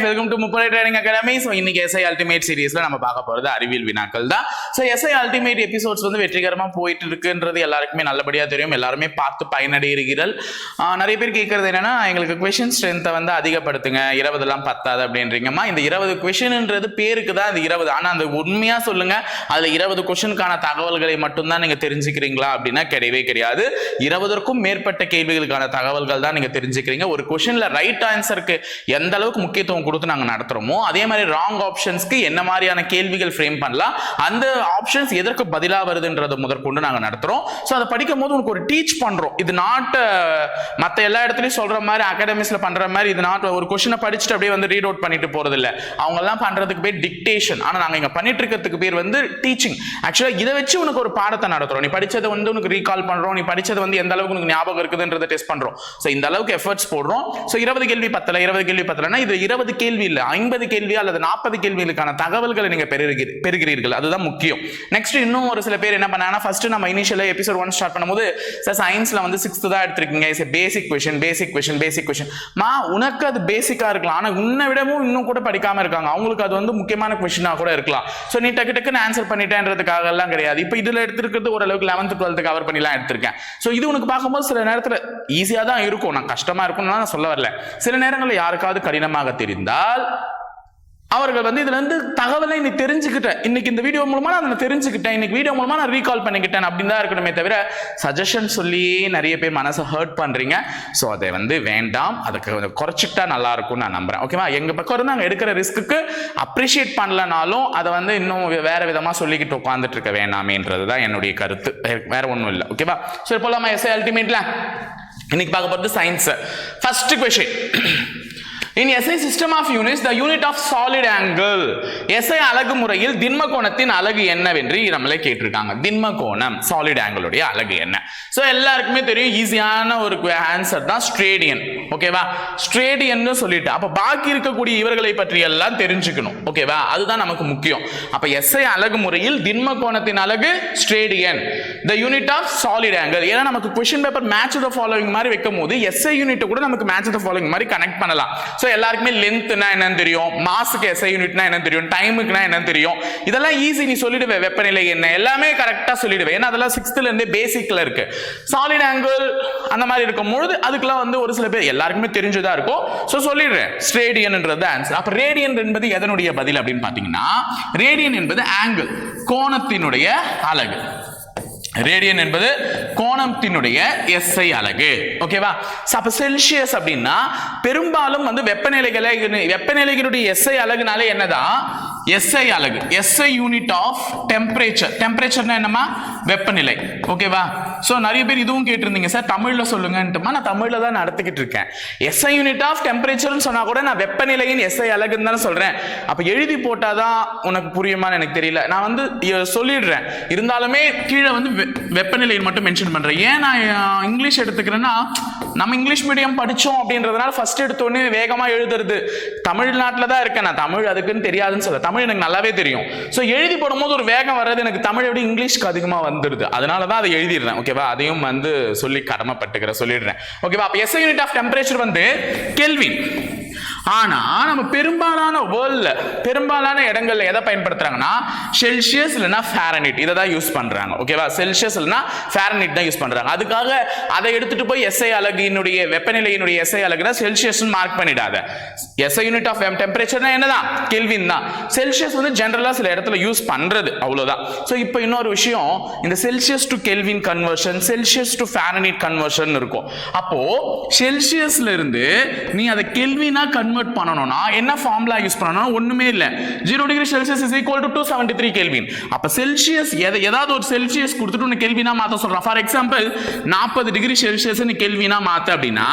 guys, welcome to Mupalai Training Academy. So இன்னைக்கு SI Ultimate சீரிஸ்ல நம்ம பார்க்க போறது அறிவியல் வினாக்கள் தான். So SI Ultimate எபிசோட்ஸ் வந்து வெற்றிகரமா போயிட்டு இருக்குன்றது எல்லாருக்குமே நல்லபடியா தெரியும். எல்லாருமே பார்த்து பயனடைகிறீர்கள். நிறைய பேர் கேட்கறது என்னன்னா, எங்களுக்கு क्वेश्चन ஸ்ட்ரென்த்தை வந்து அதிகப்படுத்துங்க, 20 எல்லாம் பத்தாது அப்படின்றீங்கம்மா. இந்த 20 क्वेश्चनன்றது பேருக்கு தான் அது 20. ஆனா அந்த உண்மையா சொல்லுங்க, அதுல 20 क्वेश्चनக்கான தகவல்களை மட்டும் தான் நீங்க தெரிஞ்சுக்கிறீங்களா அப்படின்னா கிடையவே கிடையாது. 20க்கும் மேற்பட்ட கேள்விகளுக்கான தகவல்கள் தான் நீங்க தெரிஞ்சுக்கிறீங்க. ஒரு क्वेश्चनல ரைட் ஆன்சருக்கு எந்த அளவுக்கு முக்கியத்துவம் கொடுத்து நாங்க நடத்துறோமோ, அதே மாதிரி ராங் ஆப்ஷன்ஸ்க்கு என்ன மாதிரியான கேள்விகள் ஃப்ரேம் பண்ணலாம், அந்த ஆப்ஷன்ஸ் எதற்கு பதிலா வருதுன்றத முதற்கொண்டு நாங்க நடத்துறோம். சோ அதை படிக்கும் போது உங்களுக்கு ஒரு டீச் பண்றோம். இது நாட் மத்த எல்லா இடத்துலயும் சொல்ற மாதிரி அகாடமிஸ்ல பண்ற மாதிரி இது நாட் ஒரு क्वेश्चனை படிச்சுட்டு அப்படியே வந்து ரீட் அவுட் பண்ணிட்டு போறது இல்ல. அவங்க எல்லாம் பண்றதுக்கு பேர் டிக்டேஷன். ஆனா நாங்க இங்க பண்ணிட்டு இருக்கிறதுக்கு பேர் வந்து டீச்சிங். ஆக்சுவலா இதை வச்சு உனக்கு ஒரு பாடத்தை நடத்துறோம். நீ படிச்சதை வந்து உனக்கு ரீகால் பண்றோம், நீ படிச்சது வந்து எந்த அளவுக்கு உனக்கு ஞாபகம் இருக்குதுன்றதை டெஸ்ட் பண்றோம். சோ இந்த அளவுக்கு எஃபர்ட்ஸ் போடுறோம். சோ 20 கேள்வி பத்தல, 20 கேள்வி பத்தலன்னா இது 20 கேள்வி இல்ல, 50 கேள்வி அல்லது 40 கேள்விகளுக்கான தகவல்களை நீங்க பெறுகிறீர்கள். அதுதான் முக்கியம். நெக்ஸ்ட் இன்னும் ஒரு சில பேர் என்ன பண்ணாங்கன்னா, ஃபர்ஸ்ட் நம்ம இனிஷியலா எபிசோட் 1 ஸ்டார்ட் பண்ணும்போது சார் சயின்ஸ்ல வந்து 6th தான் எடுத்துருக்கீங்க, இஸ் பேசிக் क्वेश्चन மா உனக்கு அது பேசிக்கா இருக்கலாம். ஆனா உன்னை விடவும் இன்னும் கூட படிக்காம இருக்காங்க, அவங்களுக்கு அது வந்து முக்கியமான क्वेश्चना கூட இருக்கலாம். சோ நீ டக்கு டக்குன்னு ஆன்சர் பண்ணிட்டேன்றதுக்காக எல்லாம் கிடையாது. இப்போ இதுல எடுத்துக்கிறது ஓரளவுக்கு 11th 12th கவர் பண்ணிலாம் எடுத்திருக்கேன். சோ இது உனக்கு பார்க்கும்போது சில நேரத்துல ஈஸியா தான் இருக்கும், நான் கஷ்டமா இருக்கும்னு நான் சொல்ல வரல. சில நேரங்களில் யாருக்காவது கடினமாக தெரிந்தால் அவர்கள் வந்து இதுல இருந்து தகவலை நீ தெரிஞ்சுக்கிட்ட, இன்னைக்கு இந்த வீடியோ மூலமா நான் தெரிஞ்சுக்கிட்டேன், இன்னைக்கு வீடியோ மூலமா நான் ரீகால் பண்ணிக்கிட்டேன் அப்படின்னு தான் இருக்கணுமே தவிர சஜஷன் சொல்லி நிறைய பேர் மனசை ஹர்ட் பண்றீங்க. ஸோ அதை வந்து வேண்டாம், அதுக்கு கொஞ்சம் குறைச்சிக்கிட்டா நல்லா இருக்கும்னு நான் நம்புறேன். ஓகேவா? எங்க பக்கம் இருந்து நாங்கள் எடுக்கிற ரிஸ்க்கு அப்ரிஷியேட் பண்ணலனாலும் அதை வந்து இன்னும் வேற விதமா சொல்லிக்கிட்டு உட்காந்துட்டு இருக்க வேணாமேன்றது தான் என்னுடைய கருத்து, வேற ஒன்றும் இல்லை. ஓகேவா? சரி போலாமா SI அல்டிமேட்ல? இன்னைக்கு பார்க்க போறது science. First question. In SI system of units, the unit of solid angle. SI அலகு முறையில் திண்ம கோணத்தின் அலகு என்னவென்று நம்மளே கேட்டிருக்காங்க. திண்ம கோணம் சாலிட் ஆங்கிள் உடைய அலகு என்ன? சோ எல்லாருக்குமே தெரியும், ஈஸியான ஒரு ஆன்சர் தான் ஸ்ட்ரேடியன். ஓகேவா? ஸ்ட்ரேடியன்னு சொல்லிட்டு அப்ப பாக்கி இருக்கக்கூடிய இவர்களை பற்றி எல்லாம் தெரிஞ்சுக்கணும். ஓகேவா? அதுதான் நமக்கு முக்கியம். அப்ப SI அலகு முறையில் திண்ம கோணத்தின் அலகு steradian, the unit of solid angle. ஏன்னா நமக்கு question paper match the following மாதிரி வைக்கும் போது SI யூனிட் கூட நமக்கு மேட்ச் தி ஃபாலோயிங் மாதிரி கனெக்ட் பண்ணலாம். சோ எல்லாருக்குமே லென்த்னா என்னன்னு தெரியும், மாஸுக்கு SI யூனிட்னா என்னன்னு தெரியும், டைமுக்குனா என்னன்னு தெரியும். இதெல்லாம் ஈஸி, நீ சொல்லிடுவே. வெப்பநிலை என்ன எல்லாமே கரெக்டா சொல்லிடுவே, ஏன்னா அதெல்லாம் 6th இருந்தே பேசிக்ல இருக்கு. சாலிட் ஆங்கிள் அந்த மாதிரி இருக்கும் பொழுது அதுக்கெல்லாம் வந்து ஒரு சில பேர் எல்லாருக்குமே தெரிஞ்சதா இருக்கும். சோ சொல்லிடுறேன், ஸ்ட்ரேடியன்ன்றது ஆன்சர். அப்ப ரேடியன் என்பது எதனுடைய பதில் அப்படின்னு பாத்தீங்கன்னா, ரேடியன் என்பது ஆங்கிள், கோணத்தினுடைய அலகு. ரேடியன் என்பது கோணத்தினுடைய SI அலகு. ஓகேவா? அப்ப செல்சியஸ் அப்படின்னா பெரும்பாலும் வந்து வெப்பநிலைகளுடைய SI அலகுனாலே என்னதான் SI அலகு, SI யூனிட் ஆஃப் டெம்பரேச்சர். டெம்பரேச்சர்னா என்னமா? வெப்பநிலை. ஓகேவா? சோ நிறைய பேர் இதுவும் கேட்டிருந்தீங்க, சார் தமிழ்ல சொல்லுங்கன்ட்டுமா. நான் தமிழ்ல தான் நடத்திக்கிட்டு இருக்கேன். SI யூனிட் ஆஃப் டெம்பரேச்சர்னு சொன்னா கூட நான் வெப்பநிலையின் SI அலகுன்னு தானே சொல்றேன். அப்ப எழுதி போட்டாதான் உனக்கு புரியுமான்னு எனக்கு தெரியல. நான் வந்து சொல்லிடுறேன், இருந்தாலுமே கீழே வந்து வெப்பநிலையை மட்டும் மென்ஷன் பண்றேன். ஏன் நான் இங்கிலீஷ் எடுத்துக்கிறேன்னா, நம்ம இங்கிலீஷ் மீடியம் படிச்சோம் அப்படின்றதுனால ஃபர்ஸ்ட் எடுத்தோடனே வேகமா எழுதுறது. தமிழ்நாட்டில் தான் இருக்கேன் நான், தமிழ் அதுக்குன்னு தெரியாதுன்னு சொல்ல, தமிழ் எனக்கு நல்லாவே தெரியும். ஸோ எழுதி போடும்போது ஒரு வேகம் வர்றது எனக்கு தமிழை விட இங்கிலீஷ்க்கு அதிகமாக வந்துடுது. அதனால தான் அதை எழுதிடுறேன். ஓகேவா? அதையும் வந்து சொல்லி கடமைப்பட்டுக்கிறேன், சொல்லிடுறேன். ஓகேவா? அப்போ SI யூனிட் ஆஃப் டெம்பரேச்சர் வந்து கெல்வின். ஆனா நம்ம பெரும்பாலான வேர்ல்ட்ல பெரும்பாலான இடங்கள்ல எதை பயன்படுத்துறாங்கன்னா, செல்சியஸ் இல்லைன்னா ஃபாரன்ஹீட் இதை தான் யூஸ் பண்றாங்க. ஓகேவா? செல்சியஸ் இல்லைன்னா ஃபாரன்ஹீட் தான் யூஸ் பண்றாங்க. அதுக்காக அதை எடுத்துட்டு போய் SI அலகினுடைய வெப்பநிலையினுடைய SI அலகுனா செல்சியஸ் மார்க் பண்ணிடாத. SI யூனிட் ஆஃப் டெம்பரேச்சர்னா என்னதான்? கெல்வின் தான். செல்சியஸ் வந்து ஜெனரலா சில இடத்துல யூஸ் பண்றது, அவ்வளவுதான். சோ இப்போ இன்னொரு விஷயம், இந்த Celsius to kelvin conversion, Celsius to Fahrenheit conversion இருக்கும். அப்போ செல்சியஸ்ல இருந்து நீ அதை கெல்வினா கன்வெர்ட் பண்ணனும்னா என்ன ஃபார்முலா யூஸ் பண்ணனும்? ஒண்ணுமே இல்ல, 0 degree Celsius is equal to 273 kelvin. அப்ப செல்சியஸ் ஏதாவது ஒரு செல்சியஸ் கொடுத்துட்டு உன்னை கெல்வினா மாத்த சொல்றான். ஃபார் எக்ஸாம்பிள் 40 டிகிரி செல்சியஸ் நீ கெல்வினா மாத்த அப்படின்னா,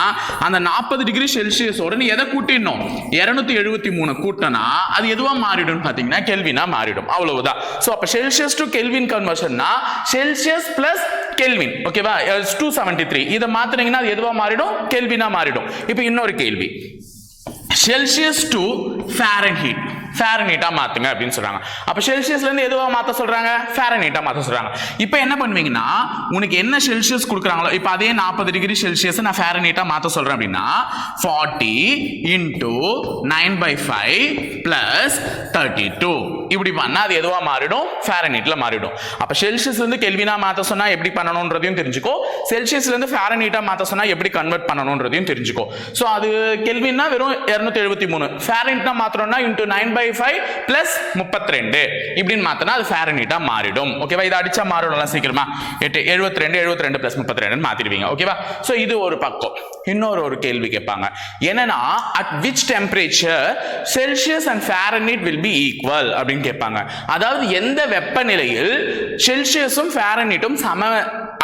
அந்த 40 டிகிரி செல்சியஸோட நீ எதை கூட்டிடணும்? 273 கூட்டினா அது எதுவா மாறிடும் பாத்தீங்கன்னா கெல்வினா மாறிடும். அவ்வளவுதான். சோ அப்ப செல்சியஸ் டு கெல்வின் கன்வர்ஷன்னா செல்சியஸ் பிளஸ் கெல்வின். ஓகேவா? 273 இதை மாத்தினீங்கன்னா அது எதுவா மாறிடும்? கெல்வினா மாறிடும். இப்போ இன்னொரு கேள்வி, செல்சியஸ் டு ஃபாரன்ஹீட். ஃபாரன்ஹீட்டா மாத்துங்க அப்படின்னு சொல்றாங்க. அப்ப செல்சியஸ்ல இருந்து எதுவா மாத்த சொல்றாங்க? ஃபாரன்ஹீட்டா மாத்த சொல்றாங்க. இப்போ என்ன பண்ணுவீங்கன்னா உனக்கு என்ன செல்சியஸ் கொடுக்குறாங்களோ இப்போ அதே 40 டிகிரி செல்சியஸ் நான் ஃபாரன்ஹீட்டா மாத்த சொல்றேன் அப்படின்னா 40 into 9/5 plus 32 இப்படி பண்ணா அது எதுவா மாறிடும்? ஃபாரன்ஹீட்ல மாறிடும். அப்ப செல்சியஸ்ல இருந்து கெல்வினா மாத்த சொன்னா எப்படி பண்ணணும்ன்றதையும் தெரிஞ்சுக்கோ, செல்சியஸ்ல இருந்து ஃபாரன்ஹீட்டா மாத்த சொன்னா எப்படி கன்வெர்ட் பண்ணணும்ன்றதையும் தெரிஞ்சுக்கோ. சோ அது கெல்வின்னா வெறும் 273, ஃபாரன்ஹீட்டா மாத்தறோம்னா into 9/5 plus 32 இப்படின்னு மாத்தனா அது ஃபாரன்ஹீட்டா மாறிடும். ஓகேவா? இத அடிச்சா மாறிடும்ல சீக்கிரமா. 72 plus 32 மாத்திடுவீங்க. ஓகேவா? சோ இது ஒரு பக்கம். இன்னொரு ஒரு கேள்வி கேட்பாங்க. என்னன்னா at which temperature Celsius and Fahrenheit will be equal அப்படின்னு கேட்பாங்க. அதாவது எந்த வெப்பநிலையில் செல்சியஸும் ஃபாரன்ஹீட்டும் சம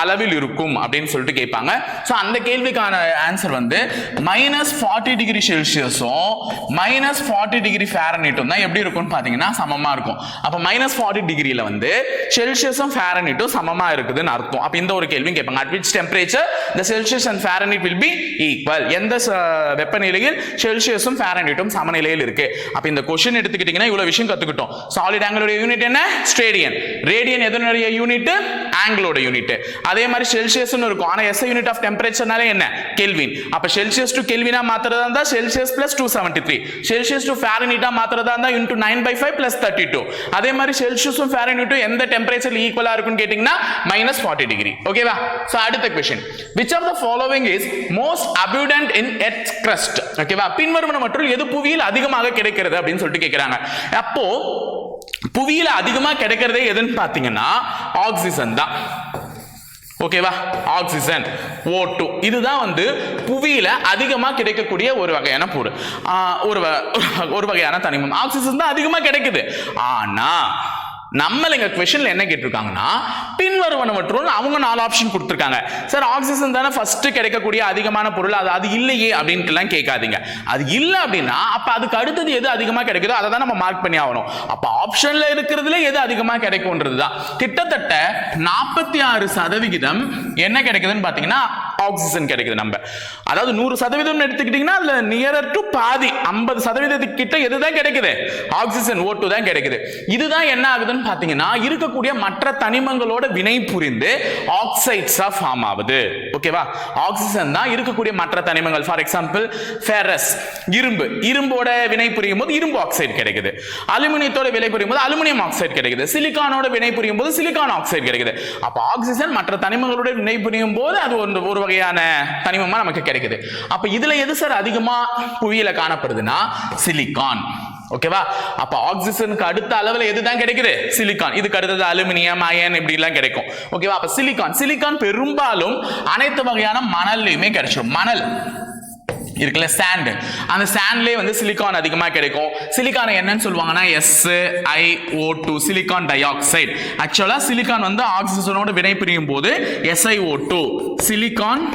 அளவில் இருக்கும் அப்படின்னு சொல்லிட்டு கேட்பாங்க. சோ அந்த கேள்விக்கான ஆன்சர் வந்து -40 டிகிரி செல்சியஸும் -40 டிகிரி ஃபாரன்ஹீட்டும் தான் எப்படி இருக்கும்னு பாத்தீங்கன்னா சமமா இருக்கும். அப்ப -40 டிகிரியில வந்து செல்சியஸும் ஃபாரன்ஹீட்டும் சமமா இருக்குதுன்னு அர்த்தம். அப்ப இந்த ஒரு கேள்வி கேட்பாங்க. at which temperature the Celsius and Fahrenheit will be equal. எந்த வெப்பநிலையில் செல்சியஸும் ஃபாரன்ஹீட்டும் சமநிலையில் இருக்கு. அப்ப இந்த क्वेश्चन எடுத்துக்கிட்டீங்கன்னா இவ்வளவு விஷயம் கத்துக்கிட்டோம். சாலிட் ஆங்கிளோட யூனிட் என்ன? ஸ்டேடியன். ரேடியன் எதனுடைய யூனிட்? ஆங்கிளோட யூனிட். அதே மாதிரி செல்சியஸ்னு இருக்கும். ஆனா SI யூனிட் ஆஃப் டெம்பரேச்சர்னால என்ன? கெல்வின். அப்ப செல்சியஸ் டு கெல்வினா மாத்துறதா இருந்தா செல்சியஸ் பிளஸ் 273, செல்சியஸ் டு ஃபாரன்ஹீட்டா மாத்துறதா இருந்தா into 9/5 plus 32. அதே மாதிரி செல்சியஸும் ஃபாரன்ஹீட்டும் எந்த டெம்பரேச்சர்ல ஈக்குவலா இருக்குன்னு கேட்டிங்கன்னா -40 டிகிரி. ஓகேவா? சோ அடுத்த question, which of the following is most abundant in earth's crust? ஓகேவா? பின்வருவனவற்றுள் எது புவியில் அதிகமாக கிடைக்கிறது அப்படின்னு சொல்லிட்டு கேக்குறாங்க. அப்போ புவியில அதிகமா கிடைக்கிறதே எதுன்னு பாத்தீங்கன்னா ஆக்சிஜன் தான். ஓகேவா? ஆக்சிஜன், O2 இதுதான் வந்து புவியில அதிகமா கிடைக்கக்கூடிய ஒரு வகையான பொருள், ஒரு வகையான தனிமம். ஆக்சிஜன் தான் அதிகமா கிடைக்குது. ஆனா நம்ம இங்க क्वेश्चनல என்ன கேட்டிருக்காங்கன்னா பின்வருவனவற்றுள் அவங்க 4 ஆப்ஷன் கொடுத்திருக்காங்க. சார் ஆக்சிஜன் தானே ஃபர்ஸ்ட் கிடைக்கக்கூடிய அதிகமான பொருள், அது இல்லையே அப்படின்ட்டுலாம் கேட்காதீங்க. அது இல்ல அப்படின்னா அப்ப அதுக்கு அடுத்தது எது அதிகமா கிடைக்குதோ அதை தான் நம்ம மார்க் பண்ணி ஆகணும். அப்ப ஆப்ஷன்ல இருக்கிறதுல எது அதிகமா கிடைக்கும்ன்றதுதான். கிட்டத்தட்ட 46% என்ன கிடைக்குதுன்னு பாத்தீங்கன்னா ஆக்சிஜன் கிடைக்குது. நம்ம அதாவது 100% எடுத்துக்கிட்டீங்கன்னா அதுல நியரர் டு பாதி 50% கிட்ட எதுதான் கிடைக்குது? ஆக்சிஜன், O2 தான் கிடைக்குது. இதுதான் என்ன ஆகுதுன்னு பாத்தீங்கன்னா இருக்கக்கூடிய மற்ற தனிமங்களோட வினை புரிந்து ஆக்சைட்ஸா ஃபார்ம் ஆகுது. ஓகேவா? ஆக்சிஜன் தான் இருக்கக்கூடிய மற்ற தனிமங்கள். ஃபார் எக்ஸாம்பிள் ஃபெரஸ், இரும்போட வினை புரியும் போது இரும்பு ஆக்சைடு கிடைக்குது. அலுமினியத்தோட வினை புரியும் போது அலுமினியம் ஆக்சைடு கிடைக்குது. சிலிக்கானோட வினை புரியும் போது சிலிக்கான் ஆக்சைடு கிடைக்குது. அப்ப ஆக்சிஜன் மற்ற தனிமங்களோட வினை புரியும் போது அது ஒரு வகையான தனிமமா நமக்கு கிடைக்குது. அப்ப இதுல எது சார் அதிகமா புவியில காணப்படுதுன்னா சிலிக்கான். ஓகேவா? அப்ப ஆக்சிஜனுக்கு அடுத்த அளவுல எதுதான் கிடைக்குது? சிலிக்கான். இதுக்கு அடுத்தது அலுமினியம், அயன் இப்படி எல்லாம் கிடைக்கும். ஓகேவா? அப்ப சிலிக்கான் பெரும்பாலும் அனைத்து வகையான மணல்லையுமே கிடைச்சிடும். மணல் இருக்குல்ல, சாண்ட், அந்த சாண்ட்லயே வந்து சிலிக்கான் அதிகமா கிடைக்கும். சிலிக்கான் என்னன்னு சொல்லுவாங்கன்னா SiO2, சிலிக்கான் டை ஆக்சைடு. ஆக்சுவலா சிலிக்கான் வந்து ஆக்சிஜனோட வினை புரியும் போது SiO2, சிலிக்கான்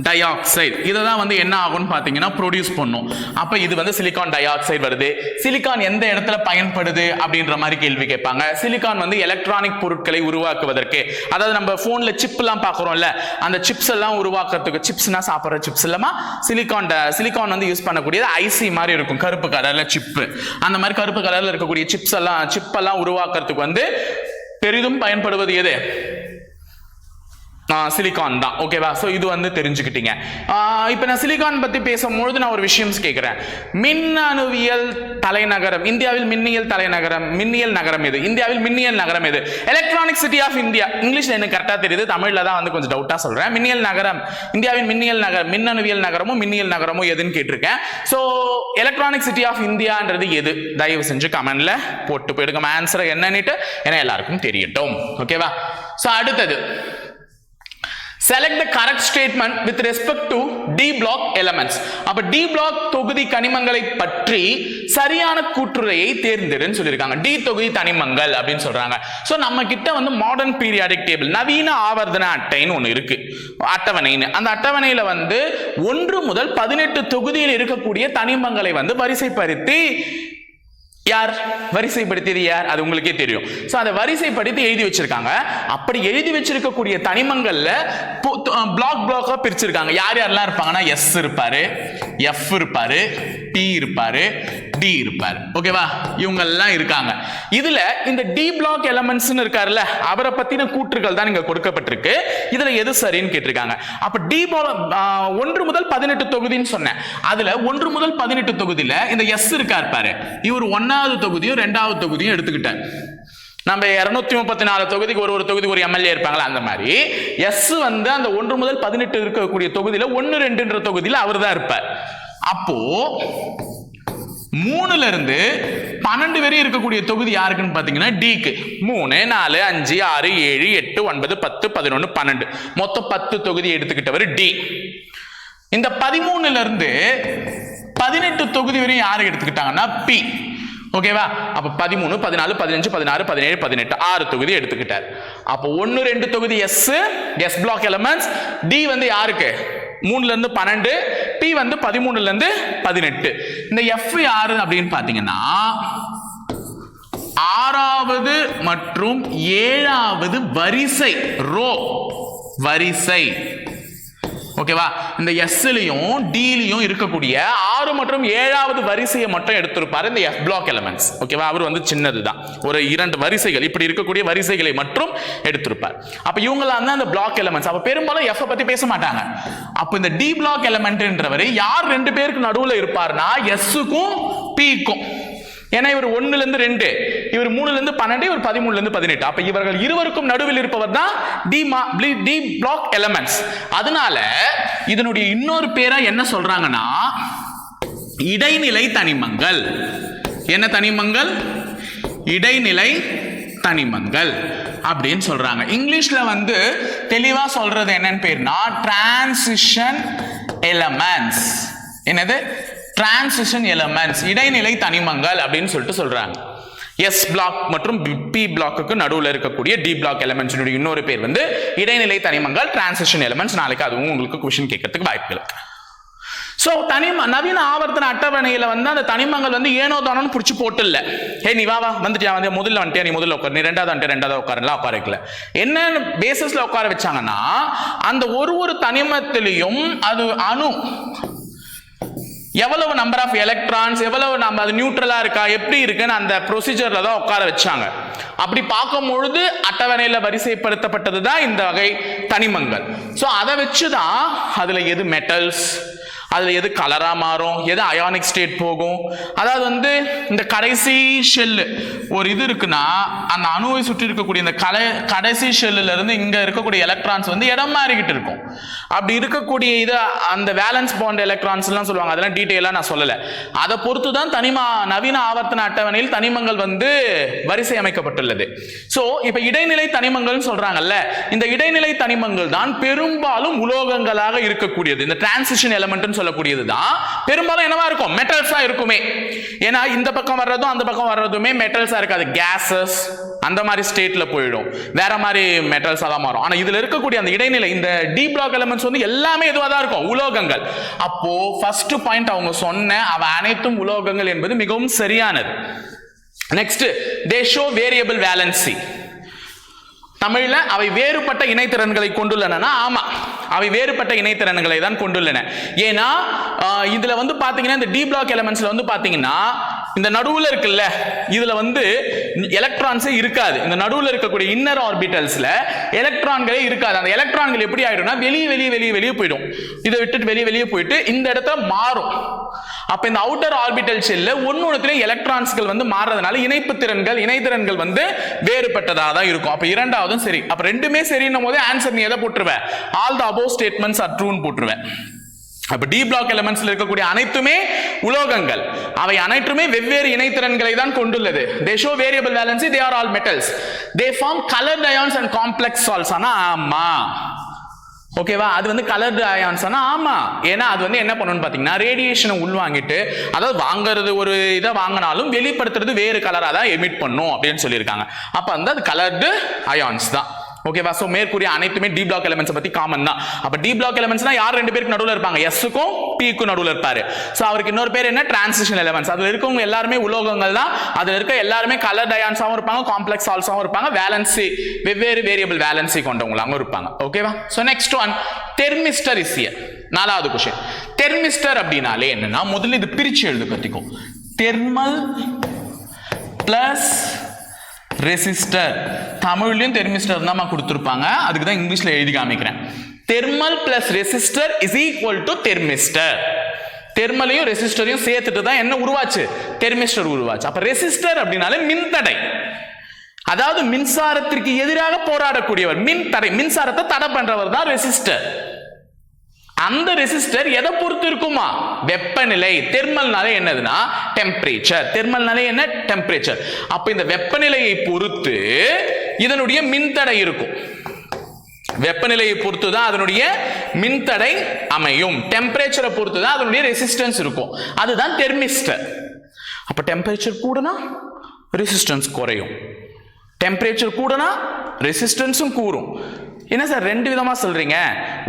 டை ஆக்சைடு இதை தான் வந்து என்ன ஆகும்னு பாத்தீங்கன்னா ப்ரொடியூஸ் பண்ணும். அப்ப இது வந்து சிலிக்கான் டை ஆக்சைடு வருது. சிலிக்கான் எந்த இடத்துல பயன்படுது அப்படின்ற மாதிரி கேள்வி கேட்பாங்க. சிலிக்கான் வந்து எலக்ட்ரானிக் பொருட்களை உருவாக்குவதற்கு, அதாவது நம்ம போன்ல சிப் எல்லாம் பாக்குறோம்ல, அந்த சிப்ஸ் எல்லாம் உருவாக்குறதுக்கு, சிப்ஸ்னா சாப்பிடுற சிப்ஸ் இல்லாம சிலிக்கான் வந்து யூஸ் பண்ணக்கூடியது ஐசி மாதிரி இருக்கும், கருப்பு கலர்ல சிப். அந்த மாதிரி கருப்பு கலர்ல இருக்கக்கூடிய சிப் எல்லாம் உருவாக்குறதுக்கு வந்து பெரிதும் பயன்படுவது எது? சிலிக்கான் தான். ஓகேவா? சோ இது வந்து தெரிஞ்சுக்கிட்டீங்க. இப்போ நான் சிலிக்கான் பத்தி பேசும்போது நான் ஒரு விஷயம் கேட்கிறேன். மின்னணுவியல் தலைநகரம், இந்தியாவில் மின்னியல் நகரம் எது? இந்தியாவில் மின்னியல் நகரம் எது? Electronic city of India. இங்கிலீஷ்ல எனக்கு கரெக்டா தெரியுது, தமிழ்ல தான் வந்து கொஞ்சம் டவுட்டா சொல்றேன். மின்னியல் நகரம், இந்தியாவின் மின்னியல் நகரம், மின்னணுவியல் நகரமும் மின்னியல் நகரமும் எதுன்னு கேட்டிருக்கேன். சோ எலக்ட்ரானிக் சிட்டி ஆஃப் இந்தியான்றது எது? தயவு செஞ்சு கமெண்ட்ல போட்டு போயிடுங்க ஆன்சர் என்னன்னுட்டு, ஏன்னா எல்லாருக்கும் தெரியட்டும். ஓகேவா? சோ அடுத்தது, select the correct statement with respect to D block elements. அப்ப D block தொகுதி கனிமங்களை பற்றி சரியான கூற்றுரையை தேர்ந்தெடுன்னு சொல்லியிருக்காங்க. D தொகுதி தனிமங்கள் அப்படின்னு சொல்றாங்க. சோ நம்ம கிட்ட வந்து மாடர்ன் பீரியாடிக் டேபிள், நவீன ஆவர்த்தன அட்டைன்னு ஒண்ணு இருக்கு, அட்டவணைன்னு. அந்த அட்டவணையில வந்து 1 முதல் 18 தொகுதியில் இருக்கக்கூடிய தனிமங்களை வந்து வரிசைப்படுத்தி வரிசைப்படுத்தியது யார்? அது உங்களுக்கே தெரியும். சோ அதை வரிசைப்படுத்தி எழுதி வச்சிருக்காங்க. அப்படி எழுதி வச்சிருக்கக்கூடிய தனிமங்கள்ல பிளாக்கா பிரிச்சிருக்காங்க. யாரெல்லாம் இருப்பாங்கன்னா S இருப்பாரு, F இருப்பாரு, P இருப்பாரு, டி இருப்பார். ஓகேவா, இவங்க எல்லாம் இருக்காங்க. இதுல இந்த டி பிளாக் எலிமெண்ட்ஸ் இருக்காருல்ல, அவரை பத்தின கூற்றுகள் தான் இங்க கொடுக்கப்பட்டிருக்கு. இதுல எது சரின்னு கேட்டிருக்காங்க. அப்ப டி 1 முதல் 18 தொகுதின்னு சொன்னேன். அதுல 1 முதல் 18 தொகுதியில இந்த எஸ் இருக்கார் பாரு, இவர் 1வது தொகுதியும் 2வது தொகுதியும் எடுத்துக்கிட்டார். நம்ம 234 தொகுதிக்கு ஒரு தொகுதிக்கு ஒரு எம்எல்ஏ இருப்பாங்களா, அந்த மாதிரி எஸ் வந்து அந்த 1 முதல் 18 இருக்கக்கூடிய தொகுதியில 1, 2 தொகுதியில அவர் தான் இருப்பார். அப்போ 3ல இருந்து 12 வரை இருக்கக்கூடிய தொகுதி யாருக்குன்னு பாத்தீங்கன்னா டிக்கு. 3, 4, 5, 6, 7, 8, 9, 10, 11, 12 மொத்தம் 10 தொகுதி எடுத்துக்கிட்டவர் டி. இந்த 13ல இருந்து 18 தொகுதி வரை யாரு எடுத்துக்கிட்டாங்கன்னா பி. ஓகேவா, அப்ப 13, 14, 15, 16, 17, 18 6 தொகுதி எடுத்துக்கிட்டார். அப்போ 1, 2 தொகுதி எஸ் பிளாக் எலிமெண்ட்ஸ். டி வந்து யாருக்கு 3ல இருந்து 12, பி வந்து 13ல இருந்து 18. இந்த எஃப் யாரு அப்படின்னு பாத்தீங்கன்னா 6வது மற்றும் 7வது வரிசை ரோ வரிசை. ஓகேவா, இந்த எஸ்லயும் டிலயும் இருக்கக்கூடிய 6 மற்றும் 7வது வரிசையை மட்டும் எடுத்திருப்பாரு இந்த எஃப் பிளாக் எலிமெண்ட்ஸ். ஓகேவா, அவர் வந்து சின்னதுதான், ஒரு 2 வரிசைகள் இப்படி இருக்கக்கூடிய வரிசைகளை மட்டும் எடுத்திருப்பார். அப்ப இவங்களாம் தான் அந்த பிளாக் எலிமெண்ட்ஸ். அப்ப பெரும்பாலும் எஃப் பத்தி பேச மாட்டாங்க. அப்ப இந்த டி பிளாக் எலிமெண்ட்ன்றவர் யார் 2 பேருக்கு நடுவுல இருப்பார்னா எஸ்ஸுக்கும் பிக்கும். ஏன்னா இவர் 1ல இருந்து 2, இவர் 3ல இருந்து 12, இவர் 13ல இருந்து 18. அப்ப இவர்கள் இருவருக்கும் நடுவில் இருப்பவர் தான் டி பிளாக் எலிமெண்ட்ஸ். அதனால இதனுடைய இன்னொரு பேரா என்ன சொல்றாங்கன்னா இடைநிலை தனிமங்கள். என்ன தனிமங்கள்? இடைநிலை தனிமங்கள் அப்படின்னு சொல்றாங்க. இங்கிலீஷ்ல வந்து தெளிவா சொல்றது என்னன்னு பேர்னா டிரான்சிஷன் எலிமெண்ட்ஸ். என்னது? டிரான்சிஷன் எலிமெண்ட்ஸ், இடைநிலை தனிமங்கள் அப்படின்னு சொல்றாங்க. எஸ் பிளாக் மற்றும் பி பிளாக்கு நடுவில் இருக்கக்கூடிய டி பிளாக் எலிமெண்ட்ஸ் இன்னொரு பேர் வந்து இடைநிலை தனிமங்கள், டிரான்சிஷன் எலிமெண்ட்ஸ். நாளைக்கு அதுவும் உங்களுக்கு क्वेश्चन கேட்கறதுக்கு வாய்ப்புகள். சோ நவீன ஆவர்த்தன அட்டவணையில வந்து அந்த தனிமங்கள் வந்து ஏனோ தானோன்னு புடிச்சு போட்டு இல்ல. ஹே நீ வா வந்துட்டியா, வந்து முதல்ல வந்துட்டியா, நீ முதல்ல உட்கார், நீ 2வது வந்துட்டு 2வது உட்காரலாம், உட்கார வைக்கல. என்ன பேசிஸ்ல உட்கார வச்சாங்கன்னா அந்த ஒரு தனிமத்திலையும் அது அணு எவ்வளவு நம்பர் ஆஃப் எலக்ட்ரான்ஸ், எவ்வளவு நம்ம அது நியூட்ரலா இருக்கா, எப்படி இருக்குன்னு அந்த ப்ரொசீஜர்ல தான் உட்கார வச்சாங்க. அப்படி பார்க்கும் பொழுது அட்டவணையில வரிசைப்படுத்தப்பட்டது தான் இந்த வகை தனிமங்கள். சோ அதை வச்சுதான் அதுல எது மெட்டல்ஸ், அதுல எது கலரா மாறும், எது அயானிக் ஸ்டேட் போகும். அதாவது வந்து இந்த கடைசி ஷெல் ஒரு இது இருக்குன்னா அந்த அணுவை சுற்றி இருக்கக்கூடிய இந்த கடைசி ஷெல்லுல இருந்து இங்க இருக்கக்கூடிய எலக்ட்ரான்ஸ் வந்து இடம் மாறிக்கிட்டு இருக்கும். அப்படி இருக்கக்கூடிய இது அந்த வேலன்ஸ் பாண்ட் எலக்ட்ரான்ஸ் எல்லாம் சொல்லுவாங்க. அதெல்லாம் டீடைலா நான் சொல்லல. அதை பொறுத்து தான் நவீன ஆவர்த்தன அட்டவணையில் தனிமங்கள் வந்து வரிசை அமைக்கப்பட்டுள்ளது. சோ இப்ப இடைநிலை தனிமங்கள் சொல்றாங்கல்ல, இந்த இடைநிலை தனிமங்கள் தான் பெரும்பாலும் உலோகங்களாக இருக்கக்கூடியது. இந்த டிரான்சிஷன் எலிமெண்ட் சொல்லக்கூடியதுதான் பெரும்பாலும் என்னவா இருக்கும், மெட்டல்ஸா இருக்குமே. ஏன்னா இந்த பக்கம் வர்றதும் அந்த பக்கம் வர்றதுமே மெட்டல்ஸா இருக்காது, கேசஸ் அந்த மாதிரி ஸ்டேட்ல போயிடும், வேற மாதிரி மெட்டல்ஸா தான் மாறும். ஆனா இதுல இருக்கக்கூடிய அந்த இடைநிலை இந்த டி பிளாக் எலிமெண்ட்ஸ் வந்து எல்லாமே எதுவா தான் இருக்கும், உலோகங்கள். அப்போ ஃபர்ஸ்ட் பாயிண்ட் அவங்க சொன்ன அவ அனைத்தும் உலோகங்கள் என்பது மிகவும் சரியானது. Next, they show variable valency. தமிழ்ல அவை வேறுபட்ட இணைத்திறன்களை கொண்டுள்ளன. ஆமா, அவை வேறுபட்ட இணைத்திறன்களை தான் கொண்டுள்ளன. ஏன்னா இதுல வந்து பாத்தீங்கன்னா இந்த டி பிளாக் எலிமெண்ட்ஸ்ல வந்து பாத்தீங்கன்னா இந்த நடுவுல இருக்குல்ல, இதுல வந்து எலக்ட்ரான்ஸே இருக்காது. இந்த நடுவுல இருக்கக்கூடிய இன்னர் ஆர்பிட்டல்ஸ்ல எலக்ட்ரான்களே இருக்காது. அந்த எலக்ட்ரான்கள் எப்படி ஆயிடும்னா வெளியே போயிடும். இதை விட்டுட்டு வெளியே போயிட்டு இந்த இடத்துல மாறும். அப்ப இந்த அவுட்டர் ஆர்பிட்டல் ஷெல்ல ஒன்னொன்னுல எலக்ட்ரான்ஸ்கள் வந்து மாறதுனால இணைத்திறன்கள் வந்து வேறுபட்டதா தான் இருக்கும். அப்ப இரண்டாவதும் சரி. அப்ப ரெண்டுமே சரின்னும் போது ஆன்சர் நீ எதை போட்டுருவ, all the above statements are ட்ரூன்னு போட்டுருவேன். அப்ப டி பிளாக் எலிமெண்ட்ஸ்ல இருக்கக்கூடிய அனைத்துமே உலோகங்கள். அவை அனைத்துமே வெவ்வேறு இணைத்திறன்களை தான் கொண்டுள்ளது. they show variable valency, they are all metals, they form colored ions and complex salts. ஆமா, ஓகேவா, அது வந்து கலர்டு அயான்ஸ். ஆமா, ஏன்னா அது வந்து என்ன பண்ணணும்னு பாத்தீங்கன்னா ரேடியேஷனை உள்வாங்கிட்டு, அதாவது வாங்குறது ஒரு இதை வாங்கினாலும் வெளிப்படுத்துறது வேறு கலரா தான் எமிட் பண்ணும் அப்படின்னு சொல்லியிருக்காங்க. அப்ப வந்து அது கலர்டு அயான்ஸ் தான். ஓகேவா, சோ மேற்கூறிய அனைத்துமே டி பிளாக் எலிமெண்ட்ஸ் பத்தி காமன் தான். அப்ப டி பிளாக் எலிமெண்ட்ஸ்னா யார் 2 பேருக்கு நடுவுல இருப்பாங்க, எஸ்க்கும் பிக்கும் நடுவுல இருப்பாரு. சோ அவருக்கு இன்னொரு பேர் என்ன, டிரான்சிஷன் எலிமெண்ட்ஸ். அதுல இருக்கவங்க எல்லாருமே உலோகங்கள் தான். அதுல இருக்க எல்லாருமே கலர் டயான்ஸாவும் இருப்பாங்க, காம்ப்ளெக்ஸ் சால்ட்ஸாவும் இருப்பாங்க, வேலன்சி வெவ்வேறு வேரியபிள் வேலன்சி கொண்டவங்களாகவும் இருப்பாங்க. ஓகேவா, so next one, thermistor is here. 4வது क्वेश्चन. தெர்மிஸ்டர் அப்படினாலே என்னன்னா முதல்ல இது பிரிச்சு எழுது கத்திக்கும். Thermal plus resistor. தமிழ்லயும் தெர்மிஸ்டர் தான் கொடுத்திருப்பாங்க, அதுக்கு தான் இங்கிலீஷ்ல எழுதி காமிக்கிறேன். Thermal plus resistor is equal to thermistor. தெர்மலையும் ரெசிஸ்டரையும் சேர்த்துட்டு தான் என்ன உருவாச்சு? தெர்மிஸ்டர் உருவாச்சு. அப்ப ரெசிஸ்டர் அப்படினாலே மின்தடை, அதாவது மின்சாரத்திற்கு எதிராக போராடக்கூடியவர். மின்தடை, மின்சாரத்தை தடை பண்றவர் தான் ரெசிஸ்டர். அந்த ரெசிஸ்டர் எதை பொறுத்து இருக்குமா? வெப்பநிலை. தெர்மல்னாலே என்னதுன்னா டெம்பரேச்சர். தெர்மல்னாலே என்ன? டெம்பரேச்சர். அப்ப இந்த வெப்பநிலையை பொறுத்து இதனுடைய மின்தடை இருக்கும். வெப்பநிலையை பொறுத்து தான் அதனுடைய மின்தடை அமையும். டெம்பரேச்சரை பொறுத்து தான் அதனுடைய ரெசிஸ்டன்ஸ் இருக்கும். அதுதான் தெர்மிஸ்டர். அப்ப டெம்பரேச்சர் கூடனா ரெசிஸ்டன்ஸ் குறையும், டெம்பரேச்சர் கூடனா ரெசிஸ்டன்ஸும் கூடும். என்ன சார் ரெண்டு விதமா சொல்றீங்க?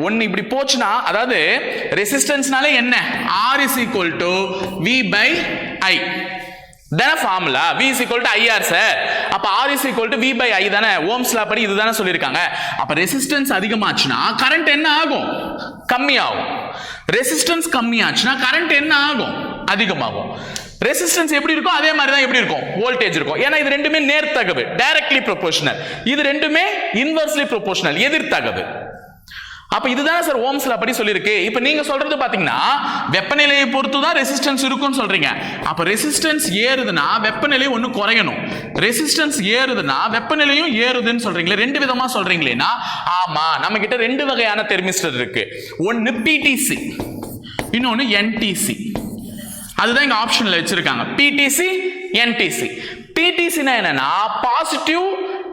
ஒன்னு இப்படி போச்சுனா, அதாவது ரெசிஸ்டன்ஸ்னாலே என்ன? R is equal to V by I தான formula. V is equal to IR sir. அப்ப R is equal to V by I தானே ஓம்ஸ் லா படி இதுதானே சொல்லிருக்காங்க. அப்ப ரெசிஸ்டன்ஸ் அதிகமாச்சுனா கரண்ட் என்ன ஆகும்? கம்மியாகும். ரெசிஸ்டன்ஸ் கம்மியாச்சுனா கரண்ட் என்ன ஆகும்? அதிகமாகும். ரெசிஸ்டன்ஸ் எப்படி இருக்கும் அதே மாதிரி தான் எப்படி இருக்கும்? வோல்டேஜ் இருக்கும். ஏன்னா இது ரெண்டுமே நேர்த்தகவு, டைரக்ட்லி ப்ரொபோர்ஷனல். இது ரெண்டுமே இன்வெர்ஸ்லி ப்ரொபோர்ஷனல், எதிர்த்தகவு. அப்ப இதுதானே சார் ஓம்ஸ் லா படி சொல்லிருக்கு. இப்ப நீங்க சொல்றது பாத்தீங்கன்னா வெப்பநிலையை பொறுத்து தான் ரெசிஸ்டன்ஸ் இருக்கும்னு சொல்றீங்க. அப்ப ரெசிஸ்டன்ஸ் ஏறுதுன்னா வெப்பநிலை ஒண்ணு குறையணும், ரெசிஸ்டன்ஸ் ஏறுதுன்னா வெப்பநிலையும் ஏறுதுன்னு சொல்றீங்களே. ரெண்டு விதமா சொல்றீங்களேனா? ஆமா, நம்ம கிட்ட ரெண்டு வகையான தெர்மிஸ்டர் இருக்கு. ஒன்னு PTC, இன்னொன்னு NTC. அதுதான் இங்க ஆப்ஷன்ல வச்சிருக்காங்க, PTC NTC. PTC னா என்னன்னா positive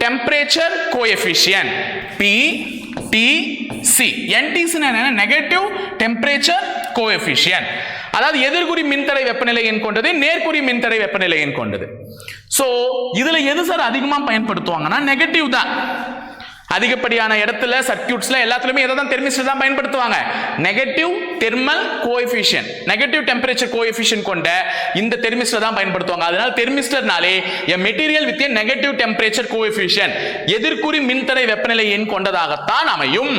temperature coefficient, PTC. NTC னா என்ன? Negative temperature coefficient. அதாவது எதிர்குறி மின்தடை வெப்பநிலை எண் கொண்டது, நேர்குறி மின்தடை வெப்பநிலை எண் கொண்டது. சோ இதுல எது சார் அதிகமா பயன்படுத்துவாங்கன்னா நெகட்டிவ் தான். அதிகப்படியான இடத்துல சர்க்யூட்ஸ்ல எல்லாத்துலயுமே எதை தான் தெர்மிஸ்டர் தான் பயன்படுத்துவாங்க? Negative thermal coefficient, negative temperature coefficient கொண்ட இந்த தெர்மிஸ்டர் தான் பயன்படுத்துவாங்க. அதனால தெர்மிஸ்டர்னாலே a material with a negative temperature coefficient, எதிர்குறி மின்தடை வெப்பநிலை எண் கொண்டதாகத்தான் அமையும்.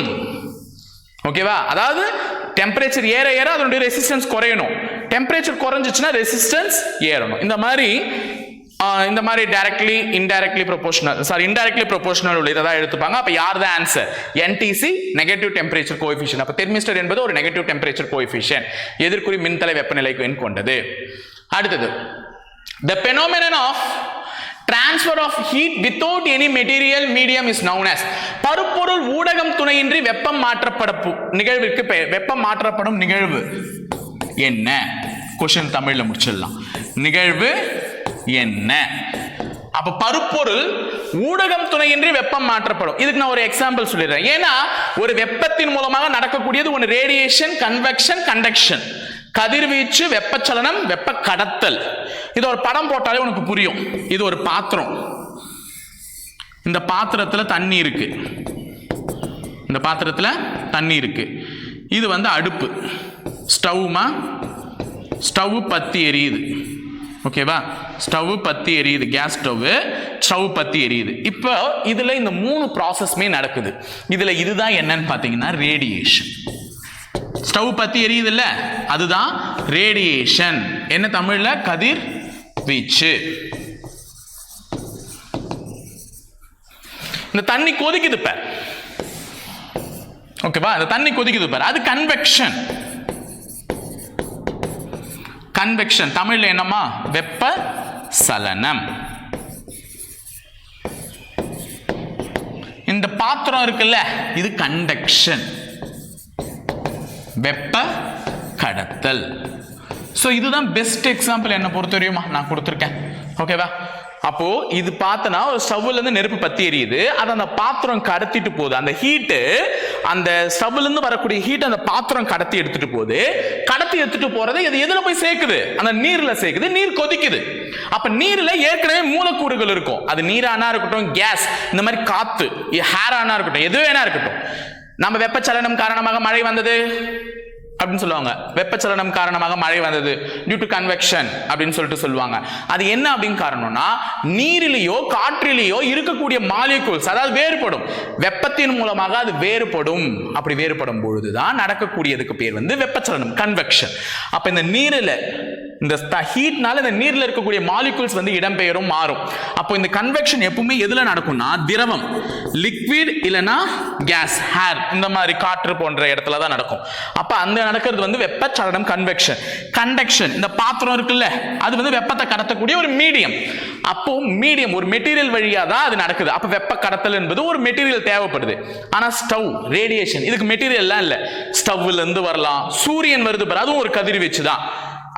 ஓகேவா? அதாவது டெம்பரேச்சர் ஏற ஏற அதனுடைய ரெசிஸ்டன்ஸ் குறையணும், டெம்பரேச்சர் குறைஞ்சிச்சுன்னா ரெசிஸ்டன்ஸ் ஏறணும். இந்த மாதிரி directly indirectly proportional, sorry indirectly proportional உள்ளதா எடுத்துப்பாங்க. அப்ப யார் தான் answer? NTC, negative temperature coefficient. அப்ப தெர்மிஸ்டர் என்பது ஒரு நெகட்டிவ் டெம்பரேச்சர் கோஎஃபிஷியன்ட், எதிர்குறி மின்தடை வெப்பநிலைக்கு எண் கொண்டது. அடுத்தது, the phenomenon of transfer of heat without any material medium is known as. பருப்பொருள் ஊடகம் துணையின்றி வெப்பம் மாற்றப்படும் நிகழ்விற்கு வெப்பம் மாற்றப்படும் நிகழ்வு என்ன? क्वेश्चन தமிழ்ல முடிச்சிடலாம். நிகழ்வு என்ன? அப்ப பருப்பொருள் ஊடகம் துணையின்றி வெப்பம் மாற்றப்படும். இதுக்கு நான் ஒரு எக்ஸாம்பிள் சொல்லிடுறேன். ஏன்னா ஒரு வெப்பத்தின் மூலமாக நடக்கக்கூடியது ஒன்று ரேடியேஷன், கன்வெக்ஷன், கண்டக்ஷன். கதிர்வீச்சு, வெப்பச்சலனம், வெப்ப கடத்தல். இது ஒரு படம் போட்டாலே உனக்கு புரியும். இது ஒரு பாத்திரம், இந்த பாத்திரத்துல தண்ணி இருக்கு, இந்த பாத்திரத்துல தண்ணி இருக்கு. இது வந்து அடுப்பு, ஸ்டவ்மா, ஸ்டவ் பத்தி எரியுது. ஓகேவா? ஸ்டவ் பத்தி எரியுது, கேஸ் ஸ்டவ் பத்தி எரியுது. இப்போ இதுல இந்த மூணு ப்ராசஸ்மே நடக்குது. இதுல இதுதான் என்னன்னு பாத்தீங்கன்னா ரேடியேஷன். ஸ்டவ் பத்தி எரியுது இல்ல, அதுதான் ரேடியேஷன். என்ன தமிழ்ல? கதிர் வீச்சு. இந்த தண்ணி கொதிக்குது பார், ஓகேவா? இந்த தண்ணி கொதிக்குது பார், அது கன்வெக்ஷன். கன்வெக்ஷன் தமிழ்ல என்னமா? வெப்ப சலனம். இந்த பாத்திரம் இருக்குல்ல, இது கண்டக்ஷன், வெப்ப கடத்தல். சோ இதுதான் பெஸ்ட் எக்ஸாம்பிள் என்ன பொறுத்தவரையுமா நான் கொடுத்திருக்கேன். ஓகேவா? அப்போ இது பார்த்தனா ஒரு ஸ்டவ்ல இருந்து நெருப்பு பத்தி எரியுது, அது அந்த பாத்திரம் கடத்திட்டு போகுது. அந்த ஹீட், அந்த ஸ்டவ்ல இருந்து வரக்கூடிய ஹீட் அந்த பாத்திரம் கடத்தி எடுத்துட்டு போகுது. கடத்தி எடுத்துட்டு போறது இது எதுல போய் சேர்க்குது? அந்த நீர்ல சேர்க்குது. நீர் கொதிக்குது. அப்ப நீர்ல ஏற்கனவே மூலக்கூறுகள் இருக்கும். அது நீரானா இருக்கட்டும், கேஸ், இந்த மாதிரி காத்து, ஹேரானா இருக்கட்டும், எது வேணா இருக்கட்டும். நம்ம வெப்பச்சலனம் காரணமாக மழை வந்தது அப்படின்னு சொல்லுவாங்க. வெப்பச்சலனம் காரணமாக மழை வந்தது, டியூ டு கன்வெக்ஷன் அப்படின்னு சொல்லிட்டு சொல்லுவாங்க. அது என்ன அப்படின்னு காரணம்னா நீரிலேயோ காற்றிலேயோ இருக்கக்கூடிய மாலிகூல்ஸ், அதாவது வேறுபடும், வெப்பத்தின் மூலமாக அது வேறுபடும். அப்படி வேறுபடும் பொழுதுதான் நடக்கக்கூடியதுக்கு பேர் வந்து வெப்பச்சலனம், கன்வெக்ஷன். அப்ப இந்த நீரில் இந்த ஹீட்னால இந்த நீர்ல இருக்கக்கூடிய மாலிகூல்ஸ் வந்து இடம்பெயரும் மாறும். அப்போ இந்த கன்வெக்ஷன் எப்பவுமே எதுல நடக்கும்னா திரவம் லிக்விட் இல்லனா கேஸ் ஏர் இந்த மாதிரி காற்று போன்ற இடத்துல தான் நடக்கும். அப்ப அந்த நடக்கிறது வந்து வெப்பச்சலனம் கன்வெக்ஷன். கண்டக்ஷன் இந்த பாத்திரம் இருக்குல்ல அது வந்து வெப்பத்தை கடத்தக்கூடிய ஒரு மீடியம். அப்போ மீடியம் ஒரு மெட்டீரியல் வழியா தான் அது நடக்குது. அப்ப வெப்ப கடத்தல் என்பது ஒரு மெட்டீரியல் தேவைப்படுது. ஆனா ஸ்டவ் ரேடியேஷன் இதுக்கு மெட்டீரியல்லாம் இல்ல. ஸ்டவ்ல இருந்து வரலாம், சூரியன் வருது பாரு அதுவும் ஒரு கதிர்வீச்சு தான்.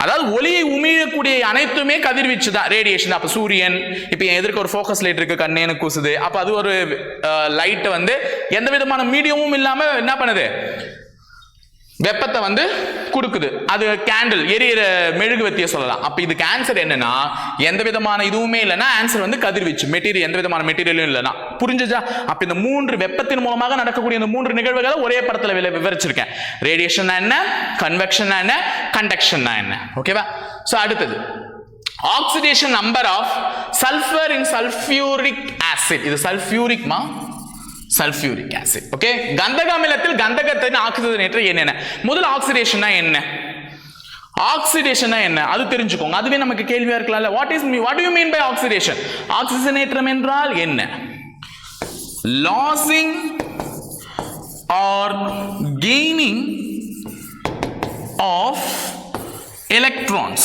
அதாவது ஒளியை உமிழக்கூடிய அனைத்துமே கதிர்வீச்சு தான், ரேடியேஷன். அப்ப சூரியன் இப்ப எதிர்க்க ஒரு ஃபோக்கஸ் லைட் இருக்கு, கண்ணேனு கூசுது. அப்ப அது ஒரு லைட் வந்து எந்த விதமான மீடியமும் இல்லாம என்ன பண்ணுது, வெப்பத்தை வந்து கொடுக்குது. அது கேண்டில் எரியிற மெழுகுவத்திய சொல்லலாம். அப்ப இதுக்கு ஆன்சர் என்னன்னா எந்த விதமான இதுவுமே இல்லைன்னா ஆன்சர் வந்து கதிர்வீச்சு, மெட்டீரியல் எந்த விதமான மெட்டீரியலும் இல்லைன்னா. புரிஞ்சுச்சா? அப்ப இந்த மூன்று வெப்பத்தின் மூலமாக நடக்கக்கூடிய இந்த மூன்று நிகழ்வுகளை ஒரே படத்துல விவரிச்சிருக்கேன். ரேடியேஷன் என்ன, கன்வெக்ஷன் என்ன, கண்டக்ஷன் என்ன. ஓகேவா? சோ அடுத்தது oxidation number of sulphur in sulphuric acid. இது சல்ஃபியூரிக்மா, சல்ஃபியூரிக் ஆசிட். ஓகே, கந்தக அமிலத்தில் கந்தகத்தின் ஆக்சிஜனேற்ற என்னென்ன. முதல் ஆக்சிடேஷனா என்ன, ஆக்சிடேஷனா என்ன அது தெரிஞ்சுக்கோங்க. அதுவே நமக்கு கேள்வியா இருக்கலாம்ல. what do you mean by oxidation? ஆக்சிஜனேற்றம் என்றால் என்ன? losing or gaining of electrons.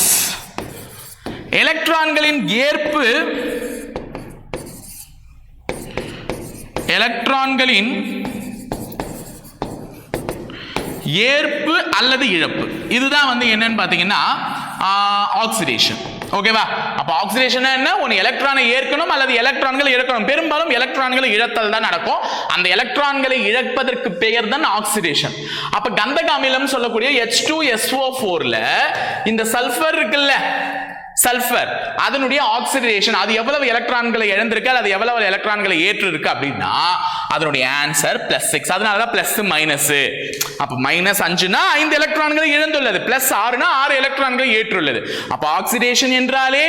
எலக்ட்ரான்களின் ஏற்பு, எலக்ட்ரான்களின் ஏற்பு அல்லது இழப்பு. இதுதான் வந்து என்னன்னு பாத்தீங்கன்னா ஆக்சிடேஷன். ஓகேவா? அப்ப ஆக்சிடேஷன் என்ன, ஒன்னு எலக்ட்ரானை ஏற்கணும் அல்லது எலக்ட்ரான்களை இழக்கணும். பெரும்பாலும் எலக்ட்ரான்களை இழத்தல் தான் நடக்கும். அந்த எலக்ட்ரான்களை இழப்பதற்கு பெயர் தான் ஆக்சிடேஷன். அப்ப கந்தக அமிலம் சொல்லக்கூடிய H2SO4ல இந்த சல்ஃபர் இருக்குல்ல, சல்ஃபர் அதனுடைய ஆக்சிடேஷன் அது எவ்வளவு எலக்ட்ரான்களை இழந்திருக்கு, அது எவ்வளவு எலக்ட்ரான்களை ஏற்று இருக்கு அப்படின்னா அதனுடைய ஆன்சர் +6. அதனால தான் பிளஸ் மைனஸ். அப்ப -5னா 5 எலக்ட்ரான்களை இழந்துள்ளது, +6னா 6 எலக்ட்ரான்களை ஏற்றுள்ளது. அப்ப ஆக்சிடேஷன் என்றாலே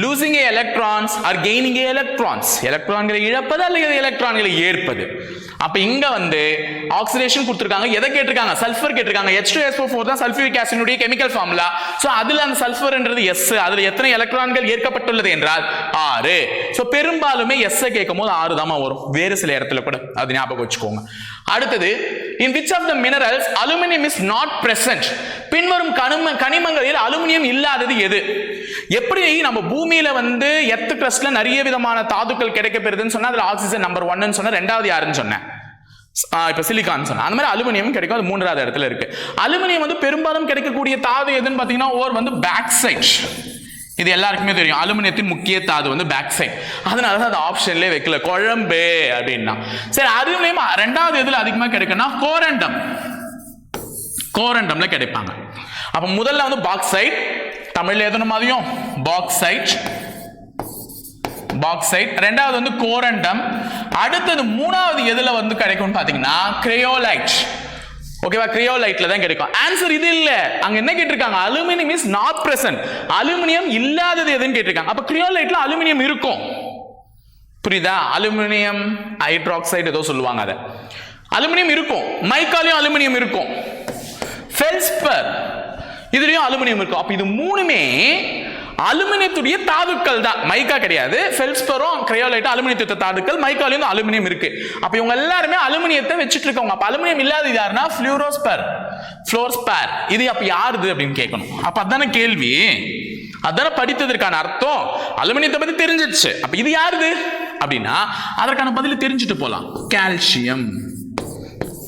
losing a electrons or gaining a electrons, எலக்ட்ரான்களை இழப்பது அல்லது எலக்ட்ரான்களை ஏற்பது. அப்ப இங்க வந்து ஆக்சிடேஷன் கொடுத்திருக்காங்க. எதை கேட்டிருக்காங்க? சல்ஃபர் கேட்டிருக்காங்க. H2SO4 தான் சல்ஃபியூரிக் ஆசிடினுடைய கெமிக்கல் ஃபார்முலா. சோ அதுல அந்த சல்ஃபர்ன்றது S. அதுல எத்தனை எலக்ட்ரான்கள் ஏற்கப்பட்டுள்ளது என்றால் 6. சோ பெரும்பாலுமே S கேட்கும்போது 6 தான் வரும், வேறு சில இடத்துல கூட அது ஞாபகம் வச்சுக்கோங்க. அடுத்தது in which of the minerals aluminum is not present? பின்வரும் கனிமங்களில் அலுமினியம் இல்லாதது எது? எப்படி நம்ம பூமியில வந்து எர்த் கிரஸ்ட்ல நிறைய விதமான தாதுக்கள் கிடைக்கப்பெறுதுன்னு சொன்னா அதுல ஆக்சிஜன் நம்பர் 1ன்னு சொன்னா, ரெண்டாவது யாருன்னு சொன்னேன், இப்ப சிலிகான் சொன்னா. அந்த மாதிரி அலுமினியம் கிடைக்கும், அது மூன்றாவது இடத்துல இருக்கு. அலுமினியம் வந்து பெரும்பாலும் கிடைக்கக்கூடிய தாது எதுன்னு பாத்தீங்கன்னா ஓர் வந்து பாக்சைட். இது எல்லாருக்குமே தெரியும். அலுமினியத்தின் முக்கிய தாது வந்து பாக்சைட். அதனால அது ஆப்ஷன்லயே வைக்கல, குழம்பு அப்படின்னா. சரி, அலுமினியம் ரெண்டாவது எதுல அதிகமா கிடைக்கும்னா கோரண்டம், கோரண்டம்ல கிடைப்பாங்க. அப்ப முதல்ல வந்து பாக்சைட், தமிழ்ல எதுவும் மாதிரியும் பாக்சைட், பாக்சைட். ரெண்டாவது வந்து கோரண்டம். அடுத்தது மூணாவது எதுல வந்து கிடைக்கும் பாத்தீங்கன்னா கிரையோலைட். ஓகேவா? கிரையோலைட்ல தான் கிடைக்கும். ஆன்சர் இது இல்ல. அங்க என்ன கேட்டிருக்காங்க? Aluminium is not present. Aluminium இல்லாதது எதுன்னு கேட்டிருக்காங்க. அப்ப கிரையோலைட்ல அலுமினியம் இருக்கும். புரியுதா? அலுமினியம் ஹைட்ராக்சைடு ஏதோ சொல்லுவாங்க, அத அலுமினியம் இருக்கும். மைக்காலையும் அலுமினியம் இருக்கும். ஃபெல்ஸ்பர் இதுலயும் அலுமினியம் இருக்கும். அப்ப இது மூணுமே அலுமினியத்துடைய தாதுக்கள் தான், மைக்கா கிடையாது. ஃபெல்ஸ்பரும் கிரையோலைட்டும் அலுமினியத்துடைய தாதுக்கள், மைக்காலையும் அலுமினியம் இருக்கு. அப்ப இவங்க எல்லாருமே அலுமினியத்தை வச்சிட்டு இருக்காங்க. அப்ப அலுமினியம் இல்லாத யாருன்னா ஃப்ளூரோஸ்பர், ஃப்ளோர்ஸ்பர். இது அப்ப யாருது அப்படின்னு கேட்கணும். அப்ப அதான கேள்வி, அதான படித்ததற்கான அர்த்தம். அலுமினியத்தை பத்தி தெரிஞ்சிருச்சு. அப்ப இது யாருது அப்படின்னா அதற்கான பதில் தெரிஞ்சுட்டு போலாம். கால்சியம்.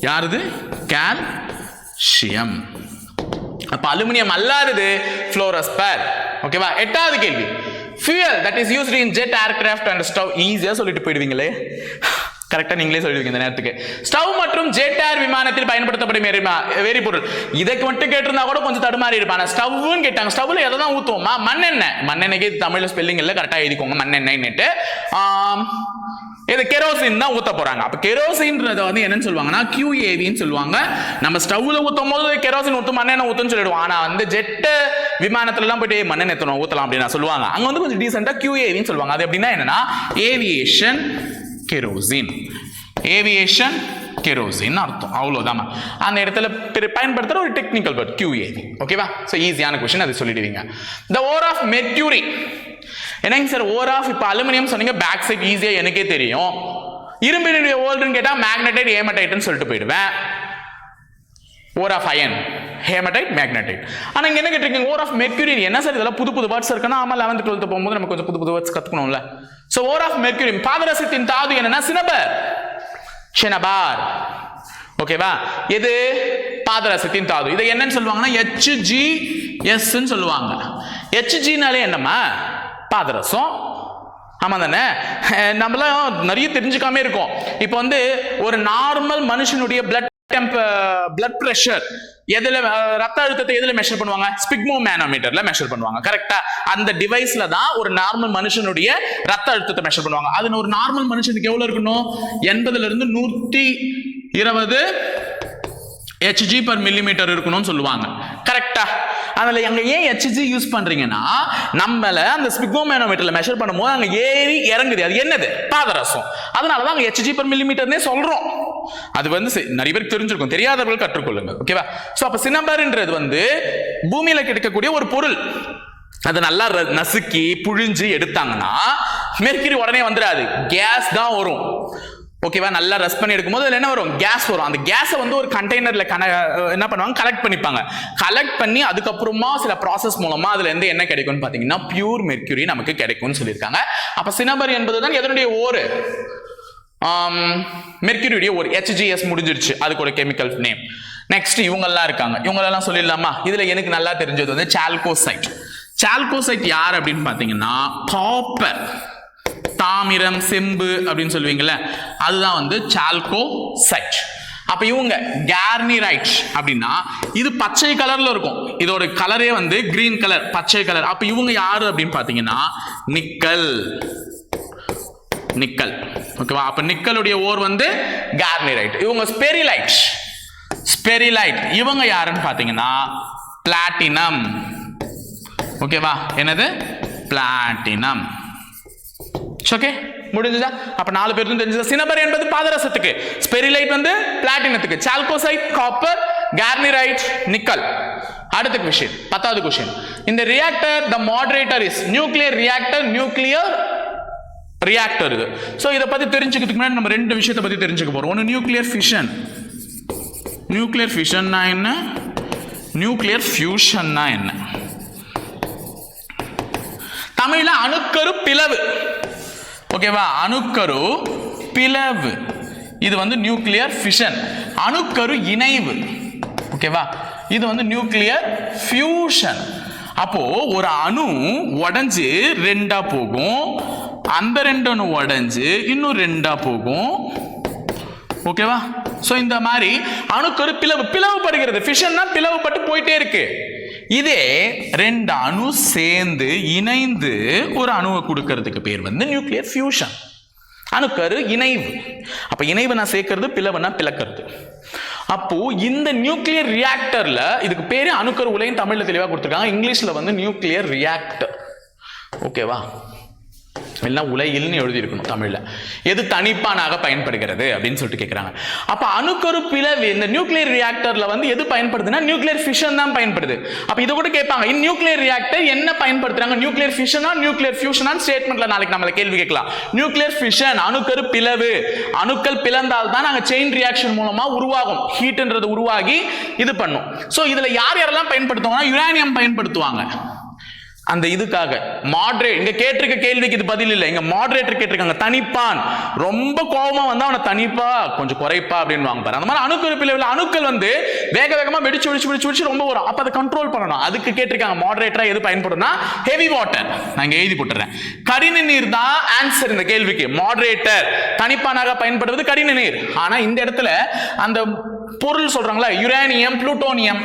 யாருது? கால்சியம். அப்ப அலுமினியம் அல்லாதது ஃப்ளோரோஸ்பர். ஓகேவா? எட்டாவது கேள்வி, fuel that is used in jet aircraft and stove. ஈஸியா சொல்லிட்டு போயிடுவீங்களே, கரெக்டா நீங்களே சொல்லிடுவீங்க இந்த நேரத்துக்கு. ஸ்டவ் மற்றும் ஜெட் ஏர் விமானத்தில் பயன்படுத்தப்படும் எரிபொருள். இதுக்கு மட்டும் கேட்டிருந்தா கூட கொஞ்சம் தடுமாறி இருப்பாங்க. ஸ்டவ்னு கேட்டாங்க. ஸ்டவ்ல எதை தான் ஊத்துவோமா? மண்ணெண்ணெய். மண்ணெண்ணெய்க்கு தமிழ்ல ஸ்பெல்லிங் இல்ல, கரெக்டா எழுதிக்கோங்க மண்ணெண்ணெய்னுட்டு. இது கெரோசின் தான் ஊத்த போறாங்க. அப்ப கெரோசின்ன்றத வந்து என்னன்னு சொல்லுவாங்கன்னா QAVன்னு சொல்லுவாங்க. நம்ம ஸ்டவ்ல ஊத்தும் போது கெரோசின் ஊத்தும், மண்ணெண்ணெய் ஊத்துன்னு சொல்லிடுவோம். ஆனா வந்து ஜெட் விமானத்துல எல்லாம் போயிட்டு மண்ணெண்ணெய் ஊத்தலாம் அப்படின்னு சொல்லுவாங்க. அங்க வந்து கொஞ்சம் டீசெண்டா QAVன்னு சொல்லுவாங்க. அது எப்படின்னா என்னன்னா ஏவியேஷன் கெரோசின், ஏவியேஷன் கெரோசின் அர்த்தம். அவ்வளவுதான். அந்த இடத்துல பயன்படுத்துற ஒரு டெக்னிக்கல் வேர்ட் QAV. ஓகேவா? சோ ஈஸியான क्वेश्चन, அது சொல்லிடுவீங்க. the ore of mercury. என்னங்க சார் ஓர் ஆஃப்? இப்ப அலுமினியம் சொன்னீங்க, பேக் சைட் ஈஸியா எனக்கே தெரியும். இரும்பினுடைய ஓல்டுன்னு கேட்டா மேக்னடைட் ஹேமடைட்னு சொல்லிட்டு போயிடுவேன். ஓர் ஆஃப் அயன், ஹேமடைட், மேக்னடைட். ஆனா இங்க என்ன கேட்டிருக்கீங்க, ஓர் ஆஃப் மெர்க்குரி. என்ன சார் இதெல்லாம் புது புது வேர்ட்ஸ் இருக்குன்னா? ஆமா 11th 12th போகும்போது நம்ம கொஞ்சம் புது புது வேர்ட்ஸ் கத்துக்கணும்ல. சோ ஓர் ஆஃப் மெர்க்குரி, பாதரசத்தின் தாது என்னன்னா சினபர், சினபார். ஓகேவா? எது பாதரசத்தின் தாது. இதை என்னன்னு சொல்லுவாங்கன்னா HgS ன்னு சொல்லுவாங்க. Hgனாலே என்னமா? பாதரசம். ஆமா தானே? நம்மளாம் நிறைய தெரிஞ்சுக்காம இருக்கோம். இப்போ வந்து ஒரு நார்மல் மனுஷனுடைய பிளட் பிரஷர் எதுல, ரத்த அழுத்தத்தை எதுல மெஷர் பண்ணுவாங்க? ஸ்பிக்மோ மேனோமீட்டர்ல மெஷர் பண்ணுவாங்க. கரெக்டா? அந்த டிவைஸ்ல தான் ஒரு நார்மல் மனுஷனுடைய ரத்த அழுத்தத்தை மெஷர் பண்ணுவாங்க. அது ஒரு நார்மல் மனுஷனுக்கு எவ்வளவு இருக்கணும்? 80ல இருந்து 120 Hg/mm இருக்கணும்னு சொல்லுவாங்க. கரெக்டா? அதுல அங்க ஏன் Hg யூஸ் பண்றீங்கன்னா, நம்மள அந்த ஸ்பிக்மோமேனோமீட்டர்ல மெஷர் பண்ணும்போது அங்க ஏறி இறங்குது. அது என்னது? பாதரசம். அதனாலதான் அங்க Hg/mm சொல்றோம். அது வந்து நிறைய பேருக்கு தெரிஞ்சிருக்கும், தெரியாதவர்கள் கற்றுக்கொள்ளுங்க. ஓகேவா? சோ அப்ப சினபர்ன்றது வந்து பூமியில கிடைக்கக்கூடிய ஒரு பொருள். அதை நல்லா நசுக்கி புழிஞ்சு எடுத்தாங்கன்னா மெர்க்குரி உடனே வந்துடாது, கேஸ் தான் வரும். ஓகேவா? நல்லா ரஸ் பண்ணி எடுக்கும்போது அதுல என்ன வரும்? கேஸ் வரும். அந்த கேஸை வந்து ஒரு கண்டெய்னர்ல என்ன பண்ணுவாங்க? கலெக்ட் பண்ணிப்பாங்க. கலெக்ட் பண்ணி அதுக்கப்புறமா சில ப்ராசஸ் மூலமா அதுல இருந்து என்ன கிடைக்கும்னு பாத்தீங்கன்னா பியூர் மெர்க்குரி நமக்கு கிடைக்கும்னு சொல்லியிருக்காங்க. அப்ப சினபர் என்பதுதான் எதனுடைய ஓர்? மெர்க்குரியுடைய ஓர். HgS முடிஞ்சிருச்சு, அதுக்கு ஒரு கெமிக்கல் நேம். நெக்ஸ்ட் இவங்க எல்லாம் இருக்காங்க. இவங்க எல்லாம் சொல்லிடலாமா? இதுல எனக்கு நல்லா தெரிஞ்சது வந்து சால்கோசைட். சால்கோசைட் யார் அப்படின்னு பாத்தீங்கன்னா காப்பர், தாமிரம், செம்பு அப்படின்னு சொல்லுவீங்கல்ல, அதுதான் வந்து சால்கோசைட். அப்ப இவங்க கார்னிரைட் அப்படின்னா இது பச்சை கலர்ல இருக்கும். இதோட கலரே வந்து கிரீன் கலர், பச்சை கலர். அப்ப இவங்க யாரு அப்படின்னு பாத்தீங்கன்னா நிக்கல். நிக்கல். ஓகேவா? அப்ப நிக்கலுடைய ஓர் வந்து கார்னிரைட். இவங்க ஸ்பெரிலைட். ஸ்பெரிலைட் இவங்க யாருன்னு பாத்தீங்கன்னா பிளாட்டினம். ஓகேவா? என்னது? பிளாட்டினம். ஓகே, முடிஞ்சதா? அப்ப 4 பேரும் தெரிஞ்சதா? சினபர் என்பது பாதரசத்துக்கு, ஸ்பெரிலைட் வந்து பிளாட்டினத்துக்கு, சால்கோசைட் காப்பர், கார்னிரைட் நிக்கல். அடுத்த क्वेश्चन, 10வது क्वेश्चन. இந்த reactor the moderator is nuclear reactor, nuclear reactor இது. சோ இத பத்தி தெரிஞ்சுக்கிறதுக்கு முன்னாடி நம்ம ரெண்டு விஷயத்தை பத்தி தெரிஞ்சுக்க போறோம். ஒன்னு நியூக்ளியர் ஃபிஷன். நியூக்ளியர் ஃபிஷன்னா என்ன? நியூக்ளியர் ஃபியூஷன்னா என்ன? தமிழ்ல அணுக்கரு பிளவு. ஓகேவா? அணுக்கரு பிளவு இது வந்து நியூக்ளியர் ஃபிஷன். அணுக்கரு இணைவு. ஓகேவா? இது வந்து நியூக்ளியர் ஃபியூஷன். அப்போ ஒரு அணு உடைஞ்சு ரெண்டா போகும், அந்த ரெண்டு அணு உடைஞ்சு இன்னும் ரெண்டா போகும். ஓகேவா? சோ இந்த மாதிரி அணுக்கரு பிளவுபடுகிறது. ஃபிஷன்னா பிளவுபட்டு போயிட்டே இருக்கு. இதே ரெண்டு அணு சேர்ந்து இணைந்து ஒரு அணுவை கொடுக்கிறதுக்கு பேர் வந்து நியூக்ளியர் ஃபியூஷன். அணுக்கரு இணைவு. அப்ப இணைவு நான் சேர்க்கிறது, பிளவுனா பிளக்கிறது. அப்போ இந்த நியூக்ளியர் ரியாக்டர்ல இதுக்கு பேரு அணுக்கரு உலைன்னு தமிழ்ல தெளிவா கொடுத்திருக்காங்க. இங்கிலீஷ்ல வந்து நியூக்ளியர் ரியாக்டர். ஓகேவா? எல்லாம் உலையில்னு எழுதி இருக்கணும் தமிழ்ல. எது தனிப்பானாக பயன்படுகிறது அப்படின்னு சொல்லிட்டு கேட்கிறாங்க. அப்ப அணுக்கரு பிளவு இந்த நியூக்ளியர் ரியாக்டர்ல வந்து எது பயன்படுதுன்னா நியூக்ளியர் ஃபிஷன் தான் பயன்படுது. அப்ப இத கூட கேட்பாங்க, இந்த நியூக்ளியர் ரியாக்டர் என்ன பயன்படுத்துறாங்க? Nuclear ஃபிஷனா nuclear ஃபியூஷனா? ஸ்டேட்மென்ட்ல நாளைக்கு நம்மள கேள்வி கேட்கலாம். நியூக்ளியர் ஃபிஷன் அணுக்கரு பிளவு. அணுக்கள் பிளந்தால் தான் நாங்க செயின் ரியாக்ஷன் மூலமா உருவாகும், ஹீட்ன்றது உருவாகி இது பண்ணும். சோ இதுல யார் யாரெல்லாம் பயன்படுத்துவாங்கன்னா யுரேனியம் பயன்படுத்துவாங்க. அந்த இதுக்காக மாடரேட். இங்க கேட்டிருக்க கேள்விக்கு இது பதில் இல்லை. இங்க மாடரேட்டர் கேட்டிருக்காங்க. தனிப்பான் ரொம்ப கோபமா வந்தா அவனை தனிப்பா கொஞ்சம் குறைப்பா அப்படின்னு வாங்க பாரு. அந்த மாதிரி அணுக்கரு பிளவுல அணுக்கள் வந்து வேக வேகமா வெடிச்சு ரொம்ப வரும். அப்ப அதை கண்ட்ரோல் பண்ணணும். அதுக்கு கேட்டிருக்காங்க மாடரேட்டரா எது பயன்படும்னா ஹெவி வாட்டர். நான் இங்க எழுதி போட்டுறேன். கரின நீர் தான் ஆன்சர் இந்த கேள்விக்கு. மாடரேட்டர் தனிப்பானாக பயன்படுவது கரின நீர். ஆனா இந்த இடத்துல அந்த பொருள் சொல்றாங்களா யுரேனியம், புளூட்டோனியம்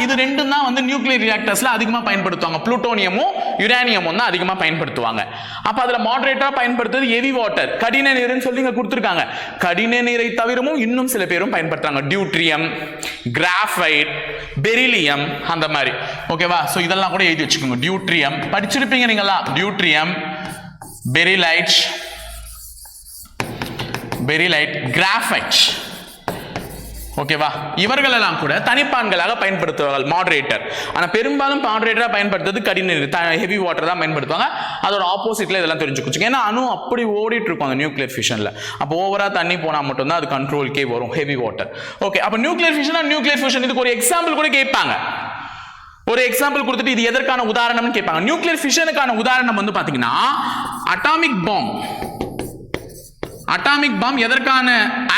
இது ரெண்டும் தான் வந்து நியூக்ளியர் ரியாக்டர்ஸ்ல அதிகமா பயன்படுத்துவாங்க. புளூட்டோனியமும் யுரேனியமும் தான் அதிகமா பயன்படுத்துவாங்க. அப்ப அதுல மாடரேட்டரா பயன்படுத்துறது ஹெவி வாட்டர், கடின நீர்னு சொல்லி இங்க கொடுத்திருக்காங்க. கடின நீரை தவிரவும் இன்னும் சில பேரும் பயன்படுத்துறாங்க. டியூட்ரியம், கிராஃபைட், பெரிலியம் அந்த மாதிரி. ஓகேவா? சோ இதெல்லாம் கூட எழுதி வச்சுக்கோங்க. டியூட்ரியம் படிச்சிருப்பீங்க நீங்களா. Deuterium, beryllite, very light graphite. ஓகேவா, இவர்கள் எல்லாம் கூட தனிப்பான்களாக பயன்படுத்துவார்கள் மாடரேட்டர். ஆனா பெரும்பாலும் மாடரேட்டரா பயன்படுத்துறது கடின ஹெவி வாட்டர் தான் பயன்படுத்துவாங்க. அதோட ஆப்போசிட்ல இதெல்லாம் தெரிஞ்சுக்கோங்க. ஏன்னா அணு அப்படி ஓடிட்டு இருக்கும் அந்த நியூக்ளியர் ஃபியூஷன்ல. அப்போ ஓவரா தண்ணி போனா மட்டும் தான் அது கண்ட்ரோல்கே வரும் ஹெவி வாட்டர். ஓகே, அப்ப நியூக்ளியர் ஃபியூஷன் இதுக்கு ஒரு எக்ஸாம்பிள் கூட கேட்பாங்க. ஒரு எக்ஸாம்பிள் கொடுத்துட்டு இது எதற்கான உதாரணம்னு கேட்பாங்க. நியூக்ளியர் ஃபியூஷனுக்கான உதாரணம் வந்து பாத்தீங்கன்னா அட்டாமிக் பாம் எதற்கான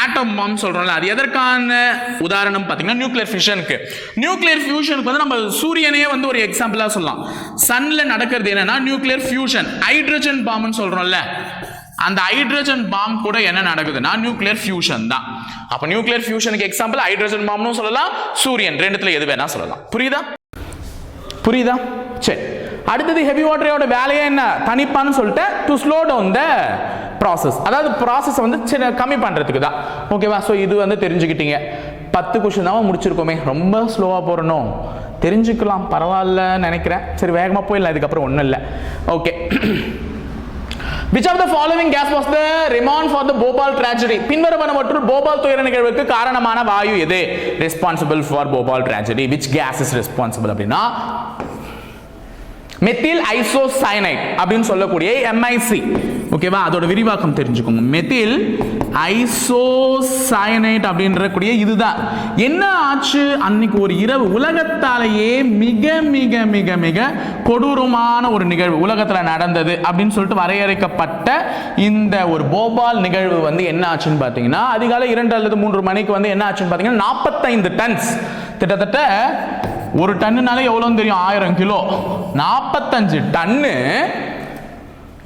ஆட்டம் பாம் சொல்றோம்ல, அது எதற்கான உதாரணம் பாத்தீங்கன்னா நியூக்ளியர் ஃபியூஷனுக்கு. நியூக்ளியர் ஃபியூஷனுக்கு வந்து நம்ம சூரியனையே வந்து ஒரு எக்ஸாம்பிளா சொல்லலாம். சன்ல நடக்கிறது என்னன்னா நியூக்ளியர் ஃபியூஷன். ஹைட்ரஜன் பாம்னு சொல்றோம்ல, அந்த ஹைட்ரஜன் பாம் கூட என்ன நடக்குதுன்னா நியூக்ளியர் ஃபியூஷன் தான். அப்ப நியூக்ளியர் ஃபியூஷனுக்கு எக்ஸாம்பிள் ஹைட்ரஜன் பாம்னு சொல்லலாம், சூரியன், ரெண்டுத்துல எது வேணா சொல்லலாம். புரியுதா? சரி, அடுத்தது ஹெவி வாட்டரோட வேலையே என்ன? தனிப்பான்னு சொல்லிட்டு to slow down the process, அதாவது ப்ராசஸ் வந்து கம்மி பண்றதுக்கு தான். ஓகேவா, ஸோ இது வந்து தெரிஞ்சுக்கிட்டீங்க. 10 கொஸ்டின் தான் முடிச்சிருக்கோமே, ரொம்ப ஸ்லோவா போறணும், தெரிஞ்சுக்கலாம், பரவாயில்ல நினைக்கிறேன். சரி, வேகமா போயிடலாம், இதுக்கப்புறம் ஒன்றும் இல்லை. Okay, which of the following gas was the remand for the Bhopal tragedy? பின்வருவனவற்றுள் போபால் துயர நிகழ்வுக்கு காரணமான வாயு எது? responsible for Bhopal tragedy, which gas is responsible அப்படின்னா மெத்தில் ஐசோசயனைட் அப்படின்னு சொல்லக்கூடிய MIC. ஓகேவா, அதோட விரிவாக்கம் தெரிஞ்சுக்கோங்க. மெத்தில் ஐசோசயனைட் அப்படின்ற கூடிய இதுதான். என்ன ஆச்சு அன்னைக்கு ஒரு இரவு, உலகத்தாலேயே மிக மிக மிக மிக கொடூரமான ஒரு நிகழ்வு உலகத்துல நடந்தது அப்படின்னு சொல்லிட்டு வரையறுக்கப்பட்ட இந்த ஒரு போபால் நிகழ்வு வந்து என்ன ஆச்சுன்னு பாத்தீங்கன்னா அதிகாலை 2 அல்லது 3 மணிக்கு வந்து என்ன ஆச்சுன்னு பாத்தீங்கன்னா 45 டன்ஸ், கிட்டத்தட்ட ஒரு டன்னுனால எவ்வளோன்னு தெரியும், 1000 கிலோ, 45 டன்னு.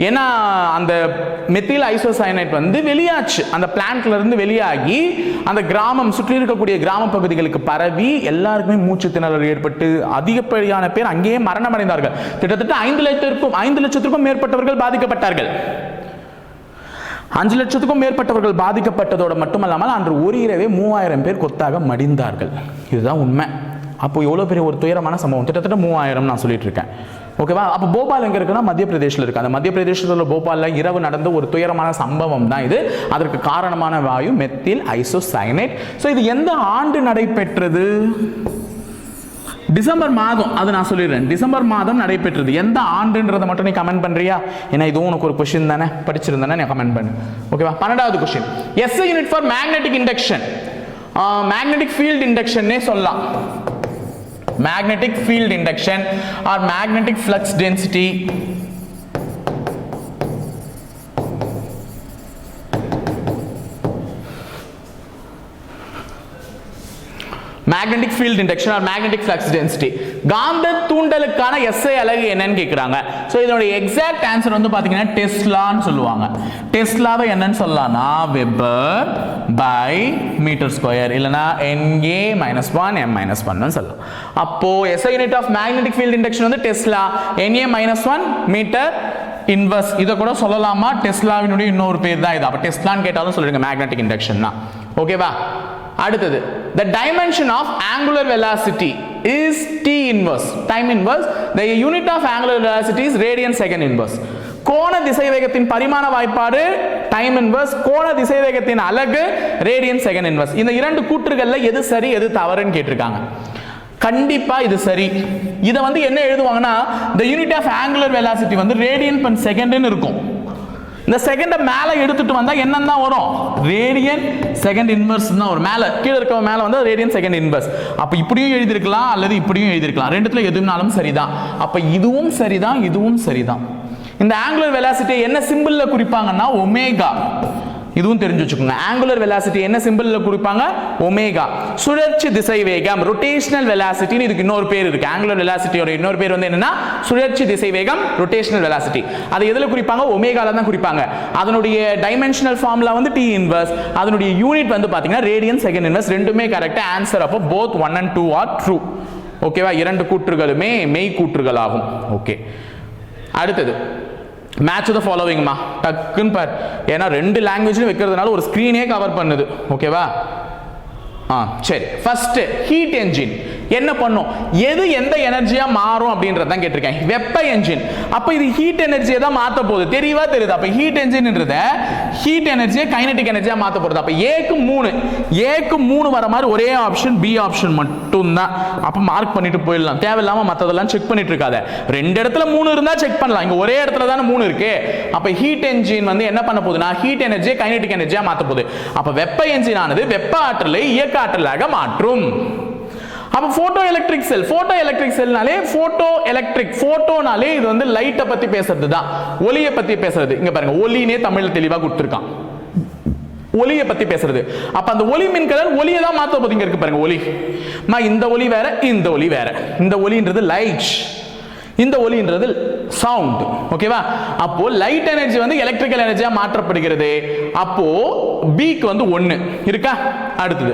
ஏன்னா அந்த மெத்தில் ஐசோசயனைட் வந்து வெளியாச்சு, அந்த பிளான்ட்ல இருந்து வெளியாகி அந்த கிராமம் சுற்றி இருக்கக்கூடிய கிராம பகுதிகளுக்கு பரவி எல்லாருக்குமே மூச்சு திணறல் ஏற்பட்டு அதிகப்படியான பேர் அங்கேயே மரணம் அடைந்தார்கள். கிட்டத்தட்ட 5 லட்சத்திற்கும் மேற்பட்டவர்கள் பாதிக்கப்பட்டார்கள். 5 லட்சத்துக்கும் மேற்பட்டவர்கள் பாதிக்கப்பட்டதோடு மட்டுமல்லாமல் அன்று ஒரு இரவே 3000 பேர் கொத்தாக மடிந்தார்கள். இதுதான் உண்மை. அப்போ எவ்வளோ பெரிய ஒரு துயரமான சம்பவம், கிட்டத்தட்ட 3000 நான் சொல்லிட்டு இருக்கேன். ஓகேவா, அப்போ போபால் எங்கே இருக்குன்னா மத்திய பிரதேசில் இருக்கு. அந்த மத்திய பிரதேசத்தில் உள்ள போபாலில் இரவு நடந்த ஒரு துயரமான சம்பவம் தான் இது. அதற்கு காரணமான வாயு மெத்தில் ஐசோசயனைட். ஸோ இது எந்த ஆண்டு நடைபெற்றது? டிசம்பர் மாதம். அது நான் சொல்லிடுறேன், டிசம்பர் மாதம் நடைபெற்றது. எந்த ஆண்டுன்றதை மட்டும் நீ கமெண்ட் பண்றியா? ஏன்னா இதுவும் உனக்கு ஒரு கொஸ்டின் தானே, படிச்சிருந்தானே, நீ கமெண்ட் பண்ணு. ஓகேவா, 12வது question. SI unit for magnetic induction, magnetic field இண்டக்ஷன்னே சொல்லலாம். magnetic field induction or magnetic flux density. magnetic field induction or magnetic flux density. காந்த தூண்டலுக்கான SI அலகு என்னன்னு கேக்குறாங்க. சோ இதோட எக்ஸாக்ட் ஆன்சர் வந்து பாத்தீங்கன்னா டெஸ்லான்னு சொல்லுவாங்க. டெஸ்லாவை என்னன்னு சொல்லலாம்னா வெபர் பை மீட்டர் ஸ்கொயர், இல்லனா Na-1 M-1 சொல்லலாம். அப்போ SI unit of magnetic field induction வந்து டெஸ்லா, Na-1 மீட்டர் இன்வர்ஸ். இத கூட சொல்லலாமா? டெஸ்லாவினுடைய இன்னொரு பேர் தான் இது. அப்ப டெஸ்லான்னு கேட்டாலும் சொல்லுங்க மேக்னெட்டிக் இண்டக்ஷன்னா. ஓகேவா, அடுத்தது the dimension of angular velocity is T inverse, time inverse. The unit of angular velocity is radian second inverse. கோண திசைவேகத்தின் பரிமாண வாய்ப்பாடு டைம் இன்வர்ஸ், கோண திசைவேகத்தின் அலகு ரேடியன் செகண்ட் இன்வர்ஸ். இந்த இரண்டு கூற்றுகள்ல எது சரி எது தவறுன்னு கேட்டிருக்காங்க. கண்டிப்பா இது சரி. இத வந்து என்ன எழுதுவாங்கன்னா the unit of angular velocity வந்து ரேடியன் per second ன்னு இருக்கும். இந்த செகண்ட மேல எடுத்துட்டு வந்தா என்னன்னா வரும்? ரேடியன் செகண்ட் இன்வர்ஸ் தான் வரும். மேல கீழ இருக்க மேல வந்து ரேடியன் செகண்ட் இன்வர்ஸ். அப்ப இப்படியும் எழுதிருக்கலாம் அல்லது இப்படியும் எழுதிருக்கலாம். ரெண்டுத்துல எதுனாலும் சரிதான். அப்ப இதுவும் சரிதான், இதுவும் சரிதான். இந்த ஆங்குலர் வெலாசிட்டி என்ன சிம்பிள்ல குறிப்பாங்கன்னா ஒமேகா. இதுவும் தெரிஞ்சு வச்சுக்கோங்க. ஆங்குலர் வெலாசிட்டி என்ன சிம்பிள்ல குறிப்பாங்க? ஒமேகா. சுழற்சி திசைவேகம், ரொட்டேஷனல் வெலாசிட்டி, இதுக்கு இன்னொரு பேர் இருக்கு. ஆங்குலர் வெலாசிட்டியோட இன்னொரு பேர் வந்து என்னன்னா சுழற்சி திசைவேகம், ரொட்டேஷனல் வெலாசிட்டி. அதை எதுல குறிப்பாங்க? ஒமேகால தான் குறிப்பாங்க. அதனுடைய டைமென்ஷனல் ஃபார்முலா வந்து T இன்வர்ஸ். அதனுடைய யூனிட் வந்து பாத்தீங்கன்னா ரேடியன் செகண்ட் இன்வர்ஸ். ரெண்டுமே கரெக்ட் ஆன்சர். அப்போ both 1 and 2 are true. ஓகேவா, இரண்டு கூற்றுகளுமே மெய் கூற்றுகள் ஆகும். ஓகே, அடுத்தது மேட்ச் த ஃபாலோவிங்மா. டக்குன்னு பார், ஏன்னா ரெண்டு லாங்குவேஜ்லையும் வைக்கிறதுனால ஒரு ஸ்க்ரீனே கவர் பண்ணுது. ஓகேவா, சரி. First heat engine. என்ன பண்ணும், எது எந்த எனர்ஜியா மாறும் அப்படின்றத தான் கேட்டிருக்கேன். வெப்ப என்ஜின். அப்ப இது ஹீட் எனர்ஜியை தான் மாத்த போகுது. தெரியவா தெரியுது? அப்ப ஹீட் என்ஜின்ன்றத ஹீட் எனர்ஜியை கைனடிக் எனர்ஜியா மாத்த போறது. அப்ப ஏக்கு 3 வர மாதிரி ஒரே ஆப்ஷன் பி ஆப்ஷன் மட்டும் தான். அப்ப மார்க் பண்ணிட்டு போயிடலாம். தேவையில்லாம மத்ததெல்லாம் செக் பண்ணிட்டு இருக்காத. 2 இடத்துல 3 இருந்தா செக் பண்ணலாம். இங்க ஒரே இடத்துல தான 3 இருக்கு. அப்ப ஹீட் என்ஜின் வந்து என்ன பண்ண போகுதுனா ஹீட் எனர்ஜியை கைனடிக் எனர்ஜியா மாத்த போகுது. அப்ப வெப்ப என்ஜின் ஆனது வெப்ப ஆற்றலை இயக்க ஆற்றலாக மாற்றும். அப்ப போட்டோ எலக்ட்ரிக் செல்னாலே போட்டோனாலே இது வந்து லைட்டை பத்தி பேசுறது தான், ஒளியை பத்தி பேசுறது. இங்க பாருங்க, ஒளினே தமிழ்ல தெளிவா கொடுத்திருக்கான். ஒளியை பத்தி பேசுறது. அப்ப அந்த ஒளி மின்கலன் ஒளியை தான் மாத்த போகுது. இங்க இருக்கு பாருங்க ஒளி. இந்த ஒளி வேற, இந்த ஒளி வேற. இந்த ஒளின்றது லைட், இந்த ஒலின்றது சவுண்ட். ஓகேவா? அப்போ லைட் எனர்ஜி வந்து எலக்ட்ரிக்கல் எனர்ஜியா மாற்றப்படுகிறது. அப்போ பிக்கு வந்து 1 இருக்கா? அடுத்தது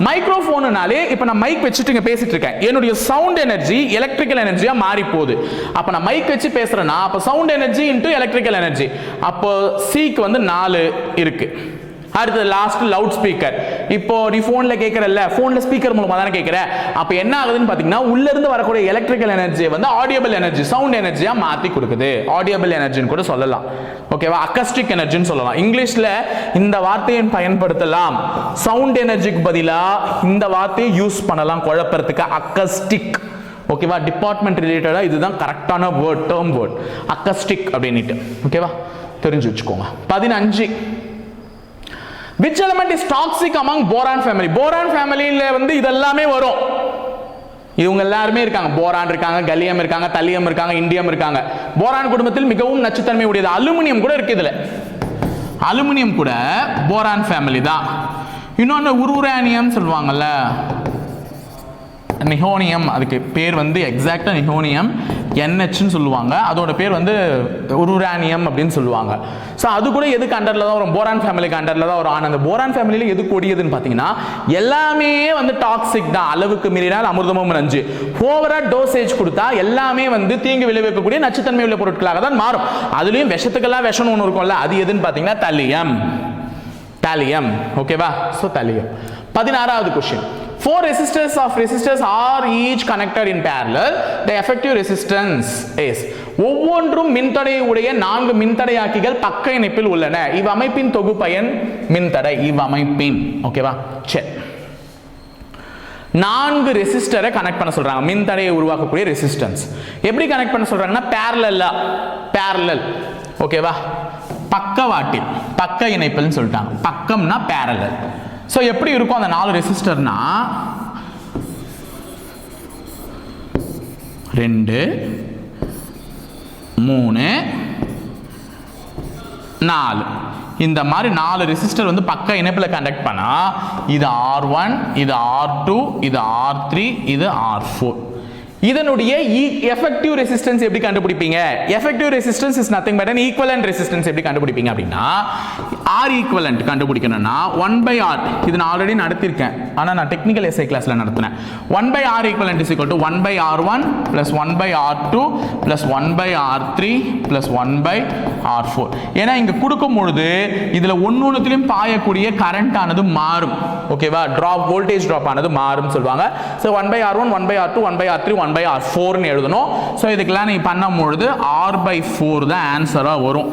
மைக்ரோஃபோன்னாலே இப்ப நான் மைக் வச்சுட்டு இங்க பேசிட்டு இருக்கேன். என்னுடைய சவுண்ட் எனர்ஜி எலக்ட்ரிக்கல் எனர்ஜியா மாறி போகுது. அப்ப நான் மைக் வச்சு பேசுறேன்னா அப்ப sound energy into electrical energy. அப்போ சிக்கு வந்து 4 இருக்கு. அடுத்து லாஸ்ட் லவுட் ஸ்பீக்கர். இப்போ நீ போன்ல கேக்குறல்ல, போன்ல ஸ்பீக்கர் மூலமா தான கேக்குற. அப்ப என்ன ஆகுதுன்னு பாத்தீங்கன்னா உள்ள இருந்து வரக்கூடிய எலக்ட்ரிக்கல் எனர்ஜி வந்து ஆடியபிள் எனர்ஜி, சவுண்ட் எனர்ஜியா மாத்தி கொடுக்குது. ஆடியபிள் எனர்ஜின்னு கூட சொல்லலாம். ஓகேவா? அக்கஸ்டிக் எனர்ஜின்னு சொல்லலாம். இங்கிலீஷ்ல இந்த வார்த்தையை பயன்படுத்தலாம். சவுண்ட் எனர்ஜிக்கு பதிலா இந்த வார்த்தையை யூஸ் பண்ணலாம் குழப்பறதுக்கு, அக்கஸ்டிக். ஓகேவா? டிபார்ட்மெண்ட் ரிலேட்டடா இதுதான் கரெக்டான வேர்ட், டேர்ம் வேர்ட், அக்கஸ்டிக் அப்படின்னுட்டு. ஓகேவா? தெரிஞ்சு வச்சுக்கோங்க. 15 which element is toxic among boron family? boron familyல வந்து இதெல்லாமே வரும். இவங்க எல்லாரும் இருக்காங்க. போரான் இருக்காங்க, கலியம் இருக்காங்க, தலியம் இருக்காங்க, இண்டியம் இருக்காங்க. போரான் குடும்பத்தில் மிகவும் நச்சுத்தன்மை உடையது. அலுமினியம் கூட இருக்கு இதுல. அலுமினியம் கூட போரான் ஃபேமிலி தான். இன்னொன்னு உருரானியம் சொல்லுவாங்கல்ல, நிஹோனியம், அதுக்கு பேர் வந்து எக்ஸாக்டா நிஹோனியம், NHன்னு சொல்லுவாங்க. அதோட பேர் வந்து உருரானியம் அப்படின்னு சொல்லுவாங்க. ஸோ அது கூட எதுக்கு அண்டர்ல தான் வரும்? போரான் ஃபேமிலிக்கு அண்டர்ல தான் வரும். ஆனால் அந்த போரான் ஃபேமிலியில எது கொடியதுன்னு பார்த்தீங்கன்னா எல்லாமே வந்து டாக்ஸிக் தான். அளவுக்கு மீறினால் அமிர்தமும் நஞ்சு. ஓவரா டோசேஜ் கொடுத்தா எல்லாமே வந்து தீங்கு விளைவிக்கக்கூடிய நச்சுத்தன்மை உள்ள பொருட்களாக தான் மாறும். அதுலயும் விஷத்துக்கெல்லாம் விஷம் ஒன்று இருக்கும்ல, அது எதுன்னு பார்த்தீங்கன்னா தாலியம். ஓகேவா? So thallium. 16வது question. 4 resistors are each connected in parallel. The effective resistance is. ஒவ்வொன்றும் மின்தடையை உடைய 4 மின்தடையாக்கிகள் பக்க இணைப்பில் உள்ளன. இவ்வமைப்பின் தொகுப்பயன் மின்தடை. இவ்வமைப்பின். ஓகேவா? சரி. 4 ரெசிஸ்டரை கனெக்ட் பண்ண சொல்றாங்க. மின்தடையை உருவாக்கக்கூடிய ரெசிஸ்டன்ஸ் எப்படி கனெக்ட் பண்ண சொல்றாங்கன்னா parallel. ஓகேவா? பக்கவாட்டில், பக்க இணைப்பில்னு சொல்லிட்டாங்க. பக்கம்னா parallel. சோ எப்படி இருக்கும் அந்த 4 ரெசிஸ்டர்னா 2 3 4 இந்த மாதிரி 4 ரெசிஸ்டர் வந்து பக்க இணைப்புல கனெக்ட் பண்ணா இது R1, இது R2, இது R3, இது R4. இதனுடைய எஃபெக்டிவ் ரெசிஸ்டன்ஸ் எப்படி கண்டுபிடிப்பீங்க? Effective resistance is nothing but an equivalent resistance. எப்படி கண்டுபிடிப்பீங்க அப்படின்னா R equivalent கண்டுபிடிக்கணும்னா 1/R. இது நான் ஆல்ரெடி நடத்திருக்கேன், ஆனா நான் டெக்னிக்கல் எஸ்ஐ கிளாஸ்ல நடத்தினேன். 1/R equivalent is equal to 1/R1 plus 1/R2 plus 1/R3 plus 1/R4. ஏன்னா இங்க கொடுக்கும் பொழுது இதுல ஒன்னொன்னுத்திலும் பாயக்கூடிய கரண்ட் ஆனது மாறும். ஓகேவா? டிராப், வோல்டேஜ் டிராப் ஆனது மாறும் சொல்வாங்க. So 1/R1 1/R2 1/R3 1/R4 ன்னு எழுதணும். சோ இதுக்கெல்லாம் நீ பண்ணும்போது R/4 தான் ஆன்சரா வரும்.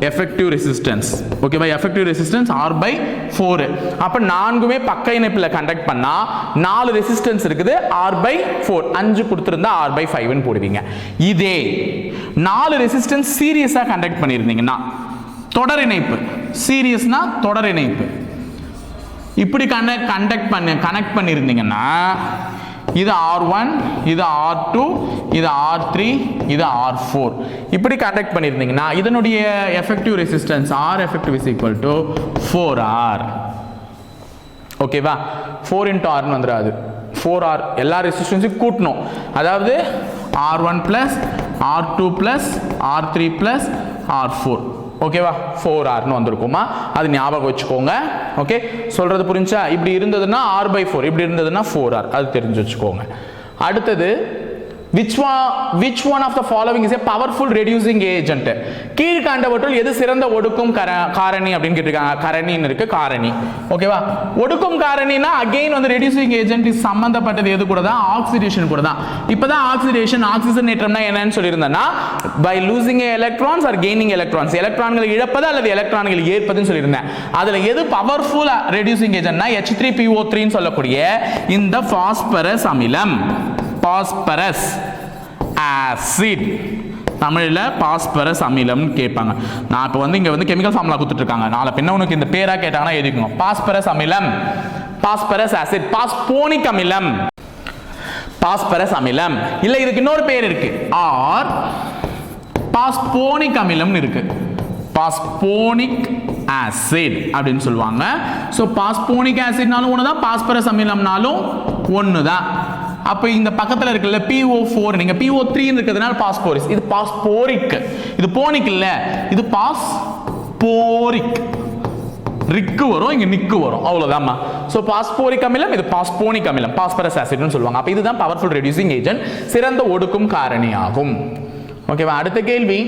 Effective resistance. ஓகேவா? Effective resistance R/4. அப்ப 4மே பக்க இணைப்புல கண்டக்ட் பண்ணா 4 ரெசிஸ்டன்ஸ் இருக்குது, R/4. 5 கொடுத்திருந்தா R/5 ன்னு போடுவீங்க. இதே 4 ரெசிஸ்டன்ஸ் சீரியஸா கண்டக்ட் பண்ணிருந்தீங்கன்னா தொடர் இணைப்பு, சீரியஸ்னா தொடர் இணைப்பு, இப்படி கனெக்ட் பண்ணிருந்தீங்கன்னா இது R1, இது R2, இது R3, இது R4 இப்படி கனெக்ட் பண்ணிருந்தீங்கன்னா இதனுடைய effective resistance R effective is equal to 4R. ஓகேவா? 4 into R ன்னு வந்துராது. 4R எல்லா ரெசிஸ்டன்ஸையும் கூட்டணும். அதாவது R1 plus R2 plus R3 plus R4. ஓகேவா? 4R ன்னு வந்திருக்குமா? அது ஞாபகம் வச்சுக்கோங்க. ஓகே, சொல்றது புரிஞ்சா? இப்படி இருந்ததுன்னா R/4, இப்படி இருந்ததுன்னா 4R. அது தெரிஞ்சு வச்சுக்கோங்க. அடுத்தது which one of the following is a powerful reducing agent? கீழ்கண்டவற்றுள் எது சிறந்த ஒடுக்கும் காரணி அப்படின்னு கேட்டிருக்காங்க. கரணின்னு இருக்கு, காரணி. ஓகேவா? ஒடுக்கும் காரணினா அகைன் வந்து ரெடியூசிங் ஏஜென்ட் சம்பந்தப்பட்டது எது கூட தான்? ஆக்சிடேஷன் கூட தான். இப்பதான் ஆக்சிடேஷன் ஆக்சிஜனேற்றம்னா என்னன்னு சொல்லியிருந்தேன்னா by losing electrons or gaining electrons, எலக்ட்ரான்களை இழப்பது அல்லது எலக்ட்ரான்களை ஏற்பதுன்னு சொல்லியிருந்தேன். அதுல எது பவர்ஃபுல் ரெடியூசிங் ஏஜென்ட்னா H3PO3 ன்னு சொல்லக்கூடிய இந்த பாஸ்பரஸ் அமிலம், பாஸ்பரஸ் ஆசிட், தமிழில் பாஸ்பரஸ் அமிலம் கேட்பாங்க. நான் இப்போ வந்து இங்கே வந்து கெமிக்கல் ஃபார்முலா கொடுத்துட்டு இருக்காங்க. நாளை பின்ன உனக்கு இந்த பேரா கேட்டாங்கன்னா எழுதிக்கோங்க. பாஸ்பரஸ் அமிலம், பாஸ்பரஸ் ஆசிட், பாஸ்போனிக் அமிலம், பாஸ்பரஸ் அமிலம். இல்லை இதுக்கு இன்னொரு பேர் இருக்கு, ஆர் பாஸ்போனிக் அமிலம்னு இருக்கு. பாஸ்போனிக் ஆசிட் அப்படின்னு சொல்லுவாங்க. ஸோ பாஸ்போனிக் ஆசிட்னாலும் ஒன்று தான், பாஸ்பரஸ் அமிலம்னாலும் ஒன்று தான். அப்போ இந்த பக்கத்தில் இருக்குல்ல PO4, நீங்க PO3 இருக்கிறதுனால பாஸ்போரிஸ், இது பாஸ்போரிக், இது போனிக் இல்ல, இது பாஸ்போரிக். ரிக்கு வரும், இங்க நிக்கு வரும், அவ்வளவுதான். சோ பாஸ்போரிக் அமிலம், இது பாஸ்போனிக் அமிலம், பாஸ்பரஸ் ஆசிட்னு சொல்லுவாங்க. அப்ப இதுதான் பவர்ஃபுல் ரெடியூசிங் ஏஜென்ட், சிறந்த ஒடுக்கும் காரணி ஆகும். ஓகேவா? அடுத்த கேள்வி,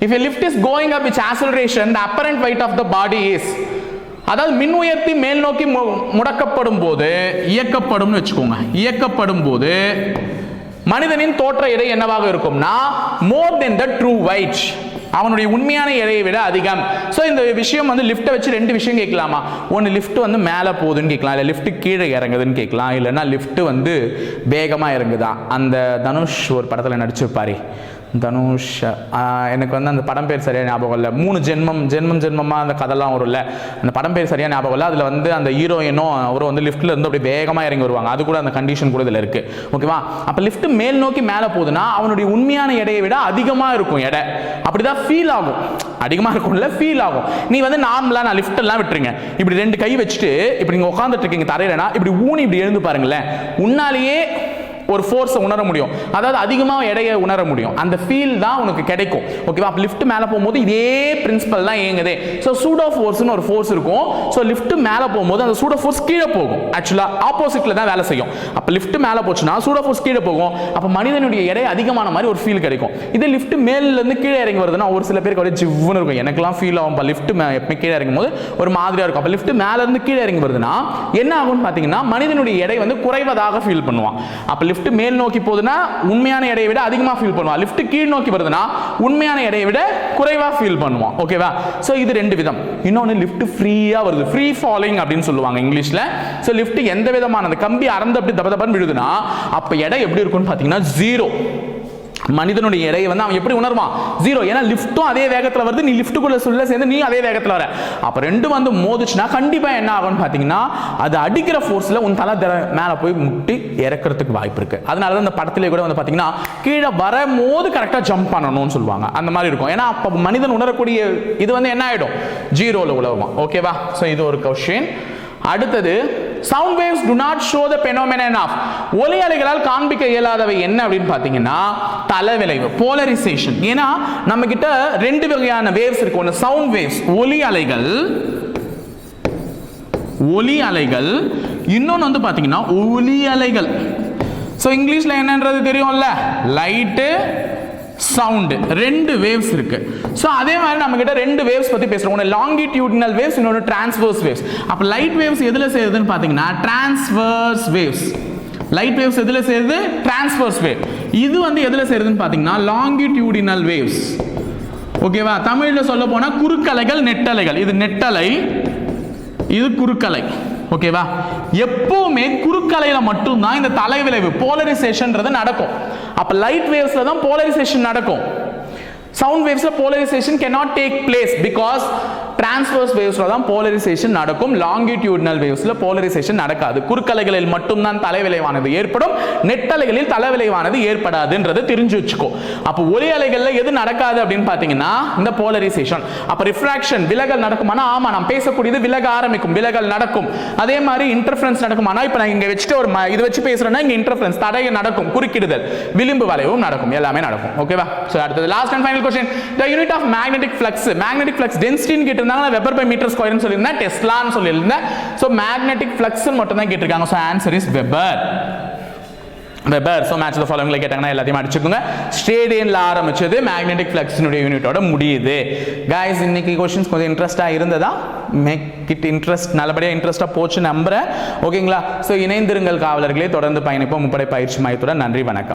if a lift is going up with acceleration, the apparent weight of the body is, அதாவது மின் உயர்த்தி மேல் நோக்கி முடக்கப்படும் போது, இயக்கப்படும் வச்சுக்கோங்க, இயக்கப்படும் போது மனிதனின் தோற்ற எடை என்னவாக இருக்கும்னா more than the true weight, அவனுடைய உண்மையான எடையை விட அதிகம். ஸோ இந்த விஷயம் வந்து லிஃப்ட்டை வச்சு ரெண்டு விஷயம் கேட்கலாமா? ஒன்று லிஃப்ட் வந்து மேலே போகுதுன்னு கேட்கலாம், இல்லை லிஃப்ட் கீழே இறங்குதுன்னு கேட்கலாம், இல்லைன்னா லிஃப்ட் வந்து வேகமாக இறங்குதா. அந்த தனுஷ் ஒரு படத்தில் நடிச்சிருப்பாரு, தனுஷ், எனக்கு வந்து அந்த படம் பேர் சரியாக ஞாபகம் இல்லை, 3 ஜென்மமாக அந்த கதைலாம் வரும்ல, அந்த படம் பேர் சரியாக ஞாபகம் இல்லை. அதில் வந்து அந்த ஹீரோயினும் அவரும் வந்து லிஃப்ட்டில் இருந்து அப்படி வேகமாக இறங்கி வருவாங்க. அது கூட அந்த கண்டிஷன் கூட இதில் இருக்குது. ஓகேவா? அப்போ லிஃப்ட் மேல் நோக்கி மேலே போகுதுன்னா அவனுடைய உண்மையான எடையை விட அதிகமாக இருக்கும் எடை. அப்படிதான் ஃபீல் ஆகும், அதிகமாக இருக்கும்ல, ஃபீல் ஆகும். நீ வந்து நார்மலாக நான் லிஃப்ட் எல்லாம் விட்டுருங்க, இப்படி 2 கை வச்சுட்டு இப்படி நீங்கள் உட்காந்துட்டு இருக்கீங்க தரையிலனா, இப்படி ஊனி இப்படி எழுந்து பாருங்களேன், உன்னாலேயே ஒரு ஃபோர்ஸை உணர முடியும், அதாவது அதிகமாக எடையை உணர முடியும். அந்த ஃபீல் தான் உனக்கு கிடைக்கும். ஓகேவா? அப்போ லிஃப்ட் மேலே போகும்போது இதே பிரின்சிபல் தான் இயங்குதே. ஸோ சூடோ ஃபோர்ஸ்னு ஒரு ஃபோர்ஸ் இருக்கும். ஸோ லிஃப்ட் மேலே போகும்போது அந்த சூடோ ஃபோர்ஸ் கீழே போகும். ஆக்சுவலாக ஆப்போசிட்டில் தான் வேலை செய்யும். அப்போ லிஃப்ட் மேலே போச்சுன்னா சூடோ ஃபோர்ஸ் கீழே போகும். அப்போ மனிதனுடைய எடை அதிகமான மாதிரி ஒரு ஃபீல் கிடைக்கும். இதே லிஃப்ட் மேலேருந்து கீழே இறங்கி வருதுன்னா ஒரு சில பேருக்கு அப்படியே ஜிவ்வுன்னு இருக்கும். எனக்குலாம் ஃபீல் ஆகும், லிஃப்ட் எப்பவுமே கீழே இறங்கும் போது ஒரு மாதிரியாக இருக்கும். அப்போ லிஃப்ட் மேலேருந்து கீழே இறங்கி வருதுன்னா என்ன ஆகும்னு பார்த்தீங்கன்னா மனிதனுடைய எடை வந்து குறைவதாக ஃபீல் பண்ணுவான். அப்போ லிஃப்ட் மேல் நோக்கி போகுதுன்னா உண்மையான எடையை விட அதிகமாக ஃபீல் பண்ணுவான். லிஃப்ட் கீழ் நோக்கி வருதுன்னா உண்மையான எடையை விட குறைவா ஃபீல் பண்ணுவான். ஓகேவா? சோ இது 2 விதம். இன்னொன்னு லிஃப்ட் ஃப்ரீயா வருது, ஃப்ரீ ஃபாலிங் அப்படின்னு சொல்லுவாங்க இங்கிலீஷ்ல. சோ லிஃப்ட் எந்த விதமான அந்த கம்பி அறந்து அப்படி தபதபன்னு விழுதுன்னா அப்ப எடை எப்படி இருக்கும்னு பாத்தீங்கன்னா 0. மனிதனுடைய எடையை வந்து அவன் எப்படி உணர்வான்? 0. ஏன்னா லிஃப்ட்டும் அதே வேகத்தில் வருது, நீ லிஃப்ட்டுக்குள்ள சொல்ல சேர்ந்து நீ அதே வேகத்தில் வர. அப்போ 2 வந்து மோதிச்சுன்னா கண்டிப்பா என்ன ஆகும்னு பார்த்தீங்கன்னா அது அடிக்கிற ஃபோர்ஸ்ல உன் தலை மேலே போய் முட்டி இறக்கிறதுக்கு வாய்ப்பு இருக்கு. அதனால தான் இந்த படத்திலே கூட வந்து பார்த்தீங்கன்னா கீழே வரும்போது கரெக்டாக ஜம்ப் பண்ணணும்னு சொல்லுவாங்க. அந்த மாதிரி இருக்கும். ஏன்னா அப்போ மனிதன் உணரக்கூடிய இது வந்து என்ன ஆயிடும்? 0ல உழவுவான். ஓகேவா? ஸோ இது ஒரு கொஸ்டின். அடுத்தது, sound waves do not show the phenomenon of, ஒலி அலைகளால் காண்பிக்க இயலாதவை என்ன அப்படின்னு பாத்தீங்கன்னா தலைவிளைவு, போலரைசேஷன். ஏன்னா நம்ம கிட்ட 2 வகையான வேவ்ஸ் இருக்கு. ஒன்னு சவுண்ட் வேவ்ஸ், ஒலி அலைகள், ஒலி அலைகள். இன்னொன்னு வந்து பாத்தீங்கன்னா ஒலி அலைகள். சோ இங்கிலீஷ்ல என்னன்றது தெரியும்ல, லைட், சவுண்ட், 2 வேவ்ஸ் இருக்கு. சோ அதே மாதிரி நம்ம கிட்ட 2 வேவ்ஸ் பத்தி பேசுறோம். ஒன்னு லாங்கிட்யூடினல் வேவ்ஸ், இன்னொரு டிரான்ஸ்வர்ஸ் வேவ்ஸ். அப்ப லைட் வேவ்ஸ் எதுல சேருதுன்னு பாத்தீங்கன்னா டிரான்ஸ்வர்ஸ் வேவ்ஸ். லைட் வேவ்ஸ் எதுல சேருது? Transverse wave. இது வந்து எதுல சேருதுன்னு பாத்தீங்கன்னா லாங்கிட்யூடினல் வேவ்ஸ். ஓகேவா? தமிழ்ல சொல்ல போனா குறுக்கலைகள், நெட்டலைகள். இது நெட்டலை, இது குறுக்கலை. ஓகேவா? எப்பவுமே குறுக்கலையில மட்டும்தான் இந்த தலைவிளைவு போலரைசேஷன்ன்றது நடக்கும். அப்ப லைட் வேவ்ஸ்ல தான் போலரைசேஷன் நடக்கும். சவுண்ட் வேவ்ஸ்ல polarisation cannot take place because transverse wavesல தான் போலரைசேஷன் நடக்கும். longitudinal wavesல போலரைசேஷன் நடக்காது. குறுக்கலைகளில் மட்டும் தான் தலைவிளைவானது ஏற்படும், நெட்டலைகளில் தலைவிளைவானது ஏற்படாதுன்றது தெரிஞ்சு வச்சுக்கோ. அப்ப ஒலி அலைகள்ல எது நடக்காது அப்படின்னு பாத்தீங்கன்னா இந்த போலரைசேஷன். அப்ப ரிஃப்ராக்ஷன், விலகல் நடக்குமானா? ஆமா, நாம் பேசக்கூடியது விலக ஆரம்பிக்கும், விலகல் நடக்கும். அதே மாதிரி இன்டர்ஃபரன்ஸ் நடக்குமானா? இப்ப நான் இங்க வச்சுட்டு ஒரு இது வச்சு பேசுறேன்னா இங்க இன்டர்ஃபரன்ஸ், தடை நடக்கும், குறுக்கிடுதல், விளிம்பு வளைவும் நடக்கும், எல்லாமே நடக்கும். ஓகேவா? சோ அடுத்து last and final question, the unit of magnetic flux, magnetic flux density ன்னு கேட்டிருந்தாங்க, வெபர் பை மீட்டர் ஸ்கொயர் ன்னு சொல்லிருந்தேன், டெஸ்லான்னு சொல்லிருந்தேன். சோ magnetic flux ன்னு மட்டும் தான் கேட்டிருக்காங்க. So answer is weber. Weber. So match the ஃபாலோவிங்ல கேட்டாங்கன்னா எல்லாத்தையும் அடிச்சுக்கோங்க. ஸ்டேடியன்ல ஆரம்பிச்சது மேக்னெட்டிக் ஃப்ளக்ஸினுடைய யூனிட்டோட முடியுது. கைஸ் இன்னைக்கு கொஸ்டின்ஸ் கொஞ்சம் இன்ட்ரெஸ்டாக இருந்ததா? மேக் இட் இன்ட்ரெஸ்ட், நல்லபடியாக இன்ட்ரெஸ்டாக போச்சு நம்புறேன். ஓகேங்களா? ஸோ இணைந்திருங்கள் காவலர்களே, தொடர்ந்து பயணிப்போம் முப்படை பயிற்சி மையத்துடன். நன்றி, வணக்கம்.